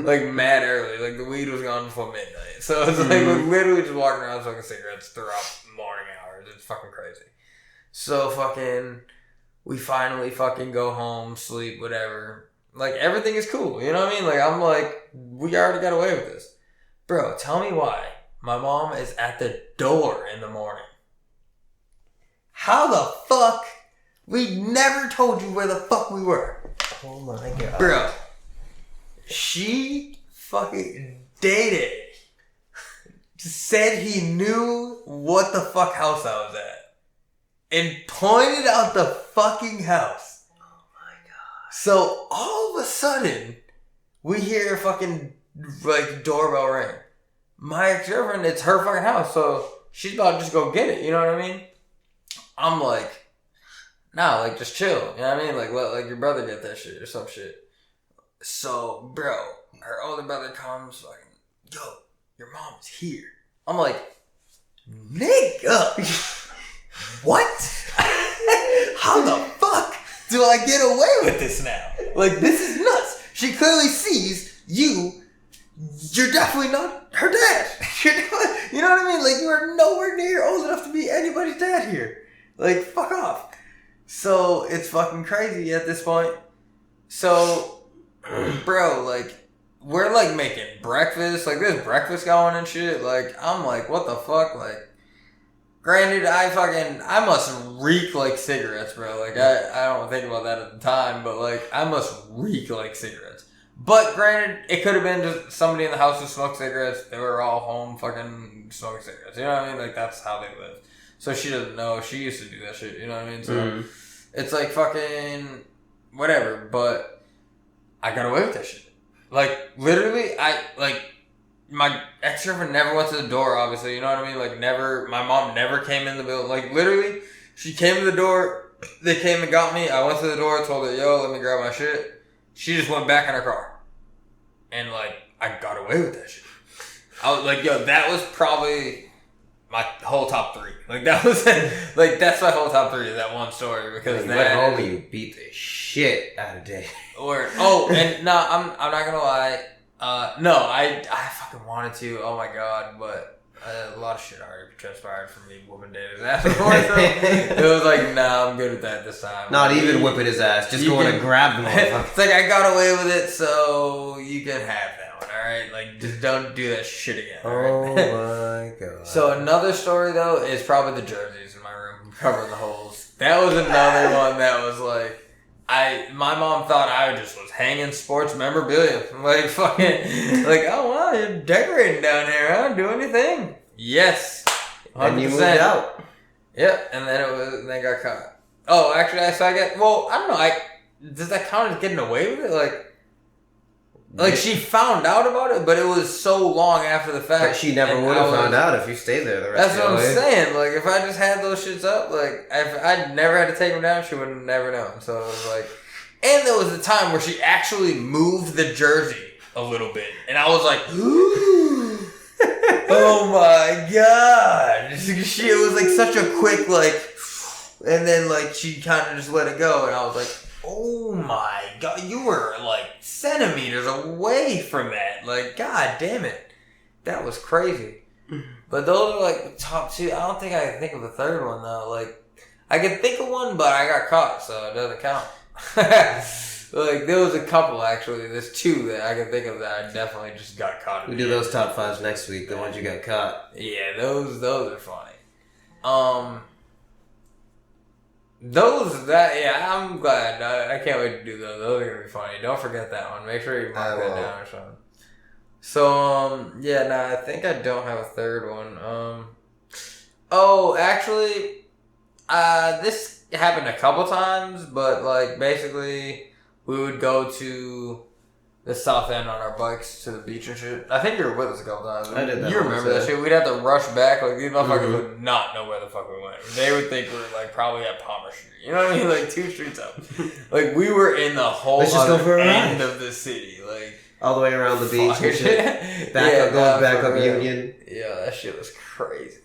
S1: Like mad early. Like, the weed was gone before midnight. So it's like, we're literally just walking around smoking cigarettes throughout morning hours. It's fucking crazy. So fucking, we finally fucking go home, sleep, whatever. Like, everything is cool. You know what I mean? Like, I'm like, we already got away with this. Bro, tell me why my mom is at the door in the morning. How the fuck? We never told you where the fuck we were.
S2: Oh my god.
S1: Bro, she fucking dated. Said he knew what the fuck house I was at. And pointed out the fucking house.
S2: Oh my god.
S1: So all of a sudden, we hear a fucking, like, doorbell ring. My ex-girlfriend, it's her fucking house, so she's about to just go get it, you know what I mean? I'm like, nah, like, just chill. You know what I mean? Like, let, like, your brother get that shit or some shit. So, bro, her older brother comes, like, yo, your mom's here. I'm like, nigga, what? How the fuck do I get away with this now? Like, this is nuts. She clearly sees you. You're definitely not her dad. You know what I mean? Like, you are nowhere near old enough to be anybody's dad here. Like, fuck off. So, it's fucking crazy at this point. So, bro, like, we're, like, making breakfast. Like, there's breakfast going and shit. Like, I'm like, what the fuck? Like, granted, I must reek like cigarettes, bro. Like, I don't think about that at the time, but, like, I must reek like cigarettes. But, granted, it could have been just somebody in the house who smoked cigarettes. They were all home fucking smoking cigarettes. You know what I mean? Like, that's how they live. So she doesn't know. She used to do that shit. You know what I mean? So It's like fucking whatever, but I got away with that shit. Like, literally, my ex-girlfriend never went to the door, obviously, you know what I mean? Like, never, my mom never came in the building. Like, literally, she came to the door, they came and got me, I went to the door, told her, yo, let me grab my shit. She just went back in her car. And, like, I got away with that shit. I was like, yo, that was probably my whole top 3. Like, that was, like, that's my whole top 3 is that one story. Because
S2: you went home and you beat the shit out of Dave.
S1: And no, I'm not gonna lie. No, I fucking wanted to. Oh my god, but a lot of shit already transpired from me whooping David's ass before. So it was like, nah, I'm good with that this time.
S2: Not even whipping his ass, just going to grab the motherfucker.
S1: It's like, I got away with it, so you can have that one, alright? Like, just don't do that shit again.
S2: Oh my god.
S1: So another story, though, is probably the jerseys in my room covering the holes. That was another one that was like, my mom thought I just was hanging sports memorabilia. Like, fucking, like, oh, wow, you're decorating down here, huh? Do anything? Yes. 100%.
S2: And you moved out.
S1: Yep, and then they got caught. Oh, actually, I don't know, does that count as getting away with it? Like, she found out about it, but it was so long after the fact.
S2: But she never would have found out if you stayed there the rest of the way.
S1: That's what I'm saying. Like, if I just had those shits up, like, if I never had to take them down, she would have never known. So it was like... And there was a time where she actually moved the jersey a little bit. And I was like, oh my god. It was like such a quick, like... And then, like, she kind of just let it go. And I was like, oh my god. You were, like, centimeters away from that. Like, god damn it. That was crazy. But those are, like, the top 2. I don't think I can think of a third one, though. Like, I can think of one, but I got caught, so it doesn't count. Like, there was a couple, actually. There's 2 that I can think of that I definitely just got caught in.
S2: We do those top 5s next week, the ones you got caught.
S1: Yeah, those are funny. I'm glad. I can't wait to do those. Those are going to be funny. Don't forget that one. Make sure you mark that down or something. So, I think I don't have a third one. Actually, this happened a couple times, but, like, basically, we would go to the South End on our bikes to the beach and shit. I think you were with us a couple times.
S2: I did that.
S1: You remember that shit? We'd have to rush back. Like, these motherfuckers would not know where the fuck we went. They would think we were, like, probably at Palmer Street. You know what I mean? Like, 2 streets up. Like, we were in the whole other end of the city. Like,
S2: all the way around the beach and shit. Back up Union.
S1: Yeah, that shit was crazy.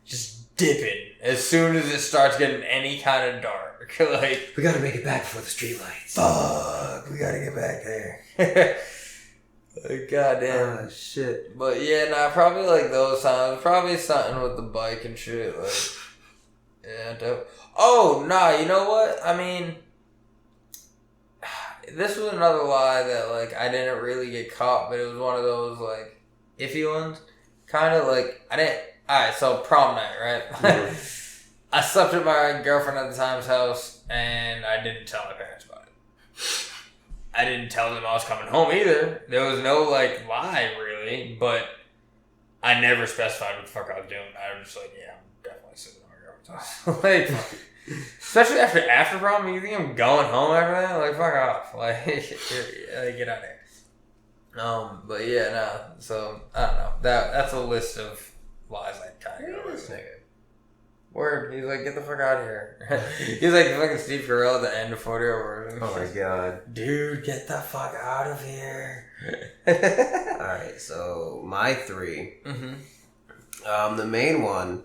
S1: Just dipping as soon as it starts getting any kind of dark. Like,
S2: we gotta make it back before the street lights.
S1: Fuck, we gotta get back there. Like, goddamn.
S2: Oh, shit.
S1: But probably like those times. Probably something with the bike and shit. Like, yeah, dope. Oh, you know what? I mean, this was another lie that, like, I didn't really get caught, but it was one of those, like, iffy ones. Kind of like, alright, so prom night, right? Mm-hmm. I slept at my girlfriend at the time's house, and I didn't tell my parents about it. I didn't tell them I was coming home either. There was no, like, lie, really, but I never specified what the fuck I was doing. I was just like, yeah, I'm definitely sitting at my girlfriend's house. Like, especially after prom, you think I'm going home after that? Like, fuck off. Like, get out of here. But so, I don't know. That's a list of lies I kind of go with. Word. He's like, get the fuck out of here. He's like fucking Steve Carell at the end of 40 Over.
S2: Oh my god.
S1: Dude, get the fuck out of here.
S2: Alright, so my 3. Mm-hmm. The main one,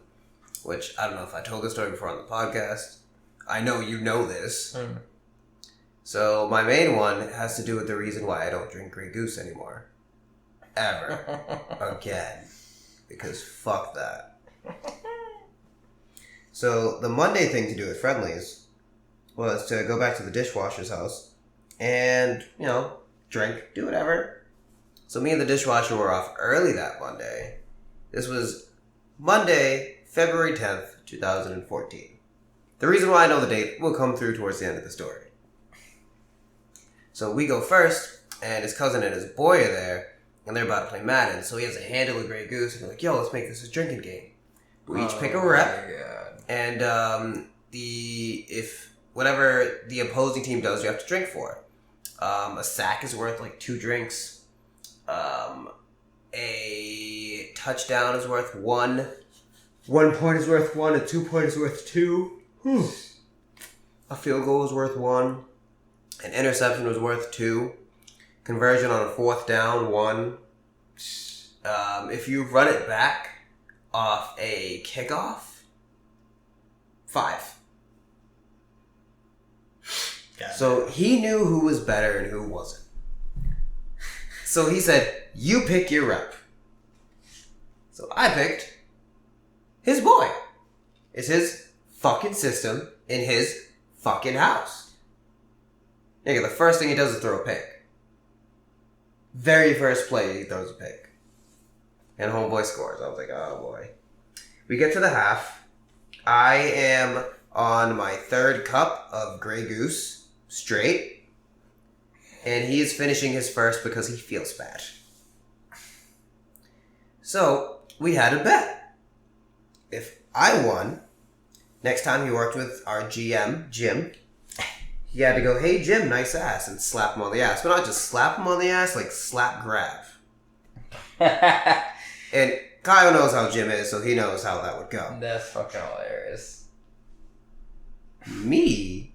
S2: which I don't know if I told this story before on the podcast. I know you know this. Mm. So my main one has to do with the reason why I don't drink Grey Goose anymore. Ever. Again. Because fuck that. So the Monday thing to do with Friendlies was to go back to the dishwasher's house and, drink, do whatever. So me and the dishwasher were off early that Monday. This was Monday, February 10th, 2014. The reason why I know the date will come through towards the end of the story. So we go first, and his cousin and his boy are there, and they're about to play Madden. So he has a handle of Grey Goose, and we're like, yo, let's make this a drinking game. We each pick a rep. And if whatever the opposing team does, you have to drink for. A sack is worth like 2 drinks. A touchdown is worth 1. 1 point is worth 1. A 2 point is worth 2. A field goal is worth 1. An interception was worth 2. Conversion on a 4th down, 1. If you run it back off a kickoff, 5. So he knew who was better and who wasn't. So he said, you pick your rep. So I picked his boy. It's his fucking system in his fucking house. Nigga, the first thing he does is throw a pick. Very first play, he throws a pick. And homeboy scores. I was like, oh boy. We get to the half. I am on my 3rd cup of Grey Goose straight. And he is finishing his first because he feels bad. So, we had a bet. If I won, next time he worked with our GM, Jim, he had to go, hey Jim, nice ass, and slap him on the ass. But not just slap him on the ass, like slap grab. And Kyle knows how Jim is, so he knows how that would go.
S1: That's fucking hilarious.
S2: Me,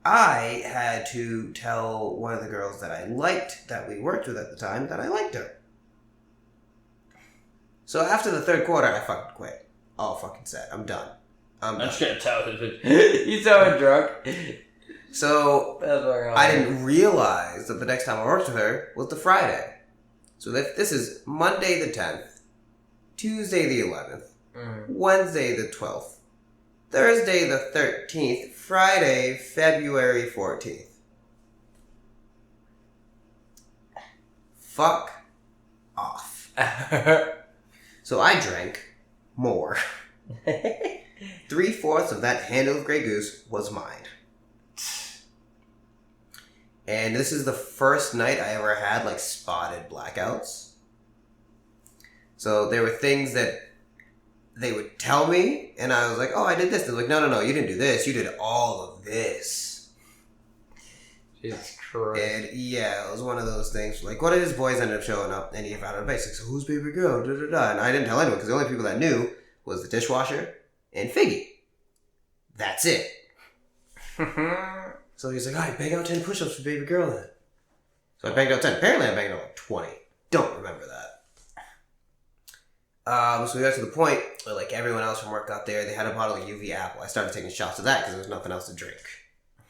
S2: I had to tell one of the girls that I liked, that we worked with at the time, that I liked her. So after the 3rd quarter, I fucking quit. All fucking set. I'm done.
S1: I'm just gonna tell him. He's so drunk.
S2: So I didn't realize that the next time I worked with her was the Friday. So this is Monday the 10th, Tuesday the 11th, Wednesday the 12th, Thursday the 13th, Friday, February 14th. Fuck off. So I drank more. 3/4 of that handle of Grey Goose was mine. And this is the first night I ever had, like, spotted blackouts. So there were things that they would tell me, and I was like, oh, I did this. They're like, no, you didn't do this. You did all of this.
S1: Jesus Christ.
S2: And, yeah, it was one of those things. Like, one of his boys ended up showing up, and he found out basic. So who's baby girl? Da-da-da. And I didn't tell anyone, because the only people that knew was the dishwasher and Figgy. That's it. So he's like, all right, bang out 10 push-ups for baby girl then. So I banged out 10. Apparently I banged out like 20. Don't remember that. So we got to the point where like everyone else from work got there. They had a bottle of UV apple. I started taking shots of that because there was nothing else to drink.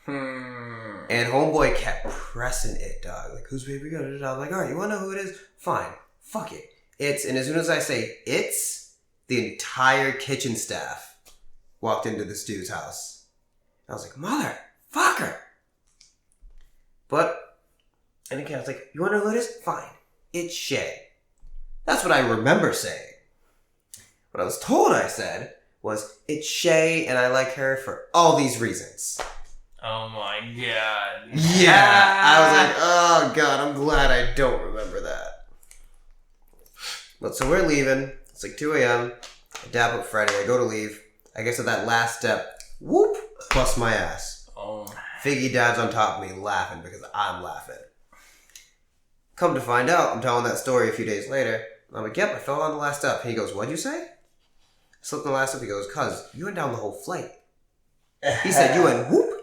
S2: And homeboy kept pressing it, dog. Like, who's baby girl? I was like, all right, you want to know who it is? Fine. Fuck it. And as soon as I say it's, the entire kitchen staff walked into this dude's house. I was like, motherfucker. But, and again, I was like, you want to know who it is? Fine. It's Shay. That's what I remember saying. What I was told I said was, it's Shay and I like her for all these reasons.
S1: Oh my god.
S2: Yeah. I was like, oh god, I'm glad I don't remember that. But so we're leaving. It's like 2 a.m. I dap up Freddie. I go to leave. I guess at that last step, whoop, bust my ass.
S1: Oh.
S2: Figgy Dad's on top of me laughing because I'm laughing. Come to find out, I'm telling that story a few days later. I'm like, yep, I fell on the last step. He goes, what'd you say? I slipped on the last step. He goes, cuz, you went down the whole flight. He said, you went whoop,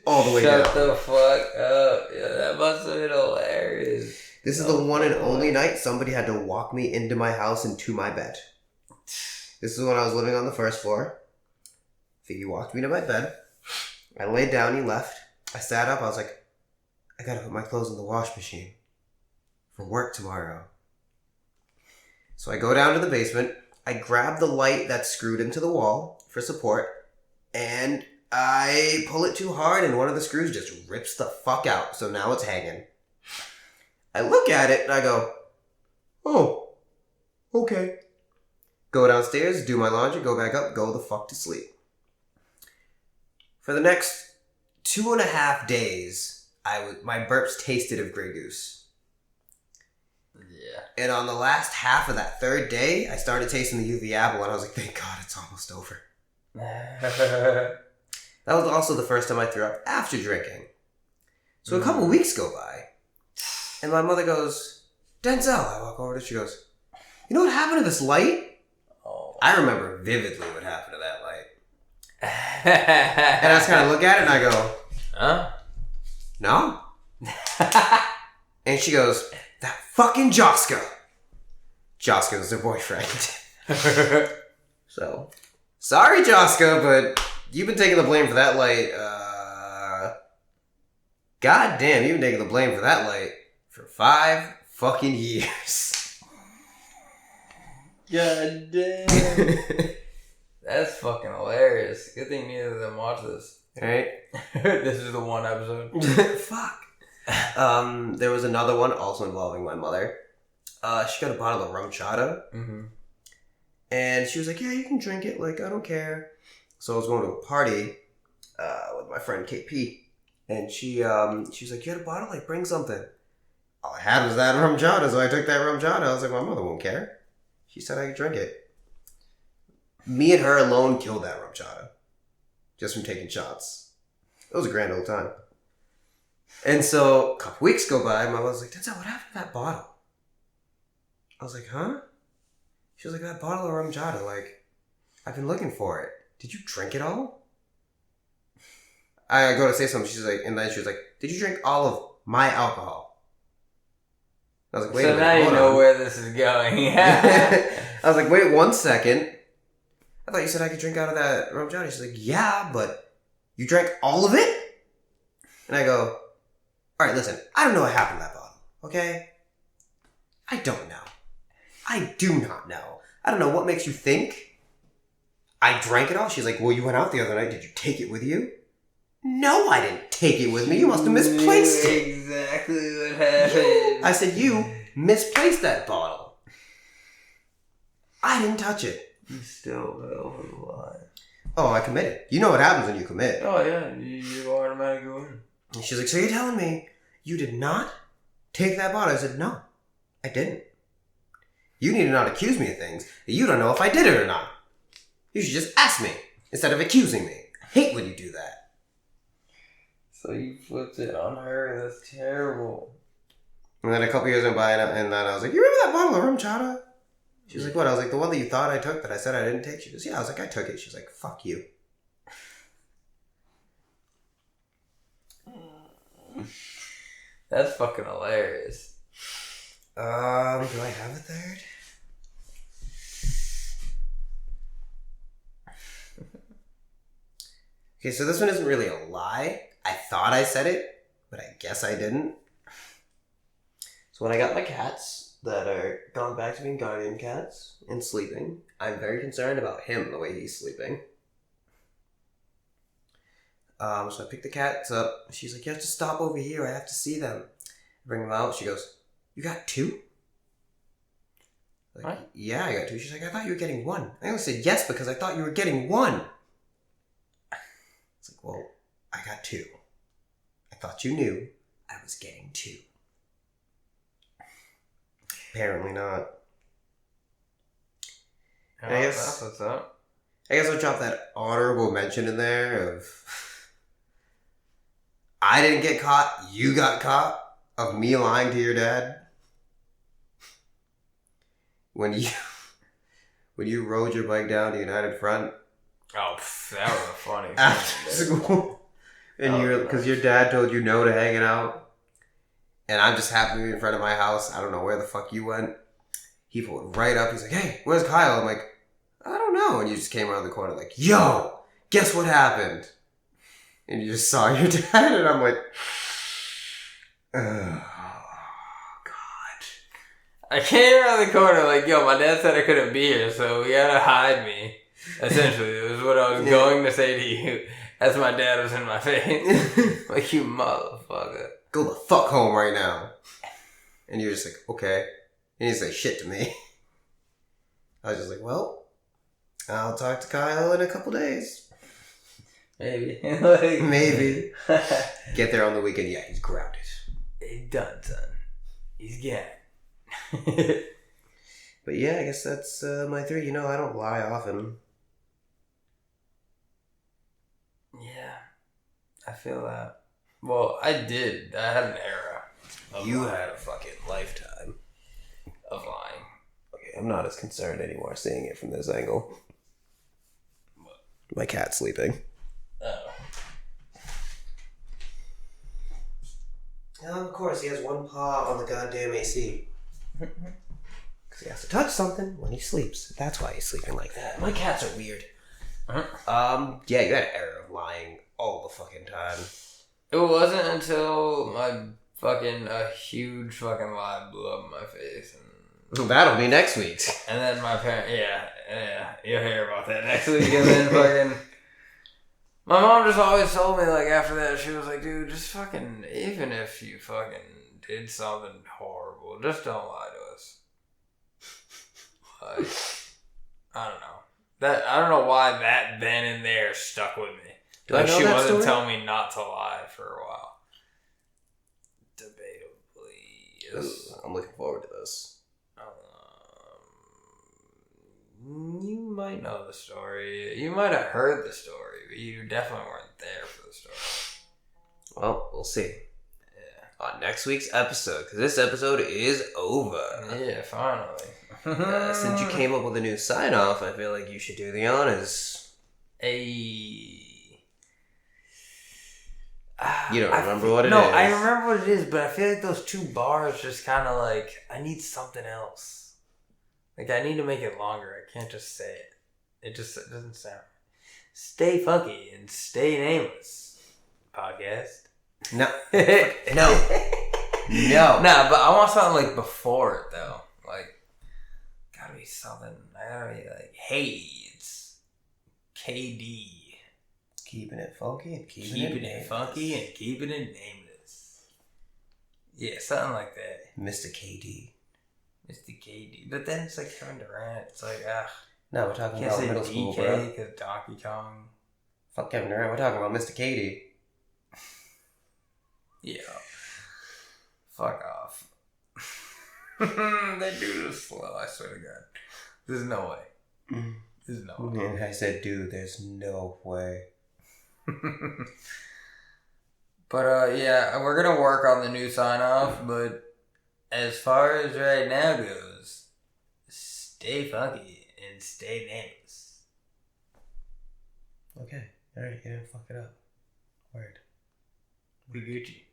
S2: all the way down.
S1: Shut the fuck up. Yeah, that must have been hilarious.
S2: This is the one and only night somebody had to walk me into my house and to my bed. This is when I was living on the first floor. Figgy walked me to my bed. I laid down, he left. I sat up, I was like, I gotta put my clothes in the wash machine for work tomorrow. So I go down to the basement, I grab the light that's screwed into the wall for support, and I pull it too hard and one of the screws just rips the fuck out, so now it's hanging. I look at it and I go, oh, okay. Go downstairs, do my laundry, go back up, go the fuck to sleep. For the next 2.5 days, my burps tasted of Grey Goose.
S1: Yeah.
S2: And on the last half of that third day, I started tasting the UV apple, and I was like, thank God it's almost over. That was also the first time I threw up after drinking. So a couple weeks go by, and my mother goes, Denzel. I walk over to her, she goes, you know what happened to this light?
S1: Oh.
S2: I remember vividly what happened to that light. And I just kind of look at it and I go,
S1: huh?
S2: No? And she goes, that fucking Joska. Joska was her boyfriend. So, sorry Joska, but you've been taking the blame for that light, God damn, you've been taking the blame for that light for 5 fucking years.
S1: God damn. That's fucking hilarious. Good thing neither of them watch this.
S2: Right?
S1: This is the one episode.
S2: Fuck. There was another one also involving my mother. She got a bottle of rum chata. Mm-hmm. And she was like, yeah, you can drink it. Like, I don't care. So I was going to a party with my friend KP. And she was like, you had a bottle? Like, bring something. All I had was that rum chata, so I took that rum chata. I was like, my mother won't care. She said I could drink it. Me and her alone killed that rum chata. Just from taking shots. It was a grand old time. And so, a couple weeks go by, my mother was like, Denzel, what happened to that bottle? I was like, huh? She was like, that bottle of rum chata, like, I've been looking for it. Did you drink it all? I go to say something, she's like, and then she was like, did you drink all of my alcohol? I was like, wait a minute,
S1: so now you know where this is going.
S2: I was like, wait 1 second. I thought you said I could drink out of that rum chata. She's like, yeah, but you drank all of it? And I go, alright, listen, I don't know what happened to that bottle, okay? I don't know. I do not know. I don't know what makes you think I drank it all. She's like, well, you went out the other night. Did you take it with you? No, I didn't take it with me. You must have misplaced it.
S1: Exactly what happened.
S2: I said, you misplaced that bottle. I didn't touch it.
S1: You still hell of a lie.
S2: Oh, I committed. You know what happens when you commit.
S1: Oh, yeah. You automatically win.
S2: And she's like, so you're telling me you did not take that bottle? I said, no, I didn't. You need to not accuse me of things that you don't know if I did it or not. You should just ask me instead of accusing me. I hate when you do that.
S1: So you flipped it on her. That's terrible.
S2: And then a couple years went by, and then I was like, you remember that bottle of rum chata? She was like, what? I was like, the one that you thought I took that I said I didn't take? She goes, yeah. I was like, I took it. She's like, fuck you.
S1: That's fucking hilarious.
S2: Do I have a third? Okay, so this one isn't really a lie. I thought I said it, but I guess I didn't. So when I got my cats that are gone back to being guardian cats and sleeping, I'm very concerned about him, the way he's sleeping. So I picked the cats up. She's like, you have to stop over here. I have to see them. I bring them out. She goes, you got 2? Like, what? Yeah, I got 2. She's like, I thought you were getting 1. I only said yes because I thought you were getting 1. It's like, well, I got 2. I thought you knew I was getting 2. Apparently not.
S1: Oh, I guess that's what's up.
S2: I guess I'll drop that honorable mention in there of I didn't get caught, you got caught, of me lying to your dad. When you rode your bike down to United Front.
S1: Oh, that was a funny thing.
S2: After school. And because your dad told you no to hanging out. And I'm just happy to be in front of my house. I don't know where the fuck you went. He pulled right up. He's like, hey, where's Khile? I'm like, I don't know. And you just came around the corner like, yo, guess what happened? And you just saw your dad. And I'm like, oh, God.
S1: I came around the corner like, yo, my dad said I couldn't be here, so we gotta hide me. Essentially, it was what I was going to say to you as my dad was in my face. Like, you motherfucker.
S2: Go the fuck home right now. And you're just like, okay. And he's like, shit to me. I was just like, well, I'll talk to Khile in a couple days.
S1: Maybe.
S2: Maybe. Get there on the weekend. Yeah, he's grounded.
S1: He's done, son. He's gone.
S2: But yeah, I guess that's my 3. You know, I don't lie often.
S1: Yeah, I feel that. Well, I did. I had an era.
S2: You had a fucking lifetime
S1: of lying.
S2: Okay, I'm not as concerned anymore seeing it from this angle. What? My cat's sleeping.
S1: Oh.
S2: Of course, he has one paw on the goddamn AC. Because he has to touch something when he sleeps. That's why he's sleeping like that. My cats are weird. Yeah, you had an era of lying all the fucking time.
S1: It wasn't until a huge fucking lie blew up in my face. And
S2: that'll be next week's.
S1: And then my parents, yeah, you'll hear about that next week. And then fucking, my mom just always told me, like, after that, she was like, dude, just fucking, even if you fucking did something horrible, just don't lie to us. Like, I don't know. I don't know why that then and there stuck with me. Like, she wasn't telling me not to lie for a while. Debatably, yes.
S2: I'm looking forward to this.
S1: You might know the story. You might have heard the story, but you definitely weren't there for the story.
S2: Well, we'll see. Yeah. On next week's episode, because this episode is over.
S1: Yeah, finally.
S2: Since you came up with a new sign-off, I feel like you should do the honors.
S1: You
S2: don't remember what it is?
S1: No, I remember what it is, but I feel like those 2 bars just kind of like, I need something else. Like, I need to make it longer. I can't just say it. It doesn't sound. Stay funky and stay nameless. Podcast.
S2: No. No. No.
S1: Nah, but I want something like before it, though. Like, gotta be something. I gotta be like, hey, it's KD.
S2: Keeping it funky and
S1: keeping it funky and keeping it nameless. Yeah, something like that.
S2: Mr. KD.
S1: Mr. KD. But then it's like Kevin Durant. It's like,
S2: no, we're talking about middle school, bro.
S1: Can't say DK because Donkey Kong.
S2: Fuck Kevin Durant. We're talking about Mr. KD.
S1: Yeah. Fuck off. That dude is slow, I swear to God. There's no way. There's no way.
S2: And I said, dude, there's no way.
S1: But, yeah, we're going to work on the new sign-off, but as far as right now goes, stay funky and stay nameless.
S2: Okay. Alright, you didn't fuck it up. Word.
S1: We Gucci.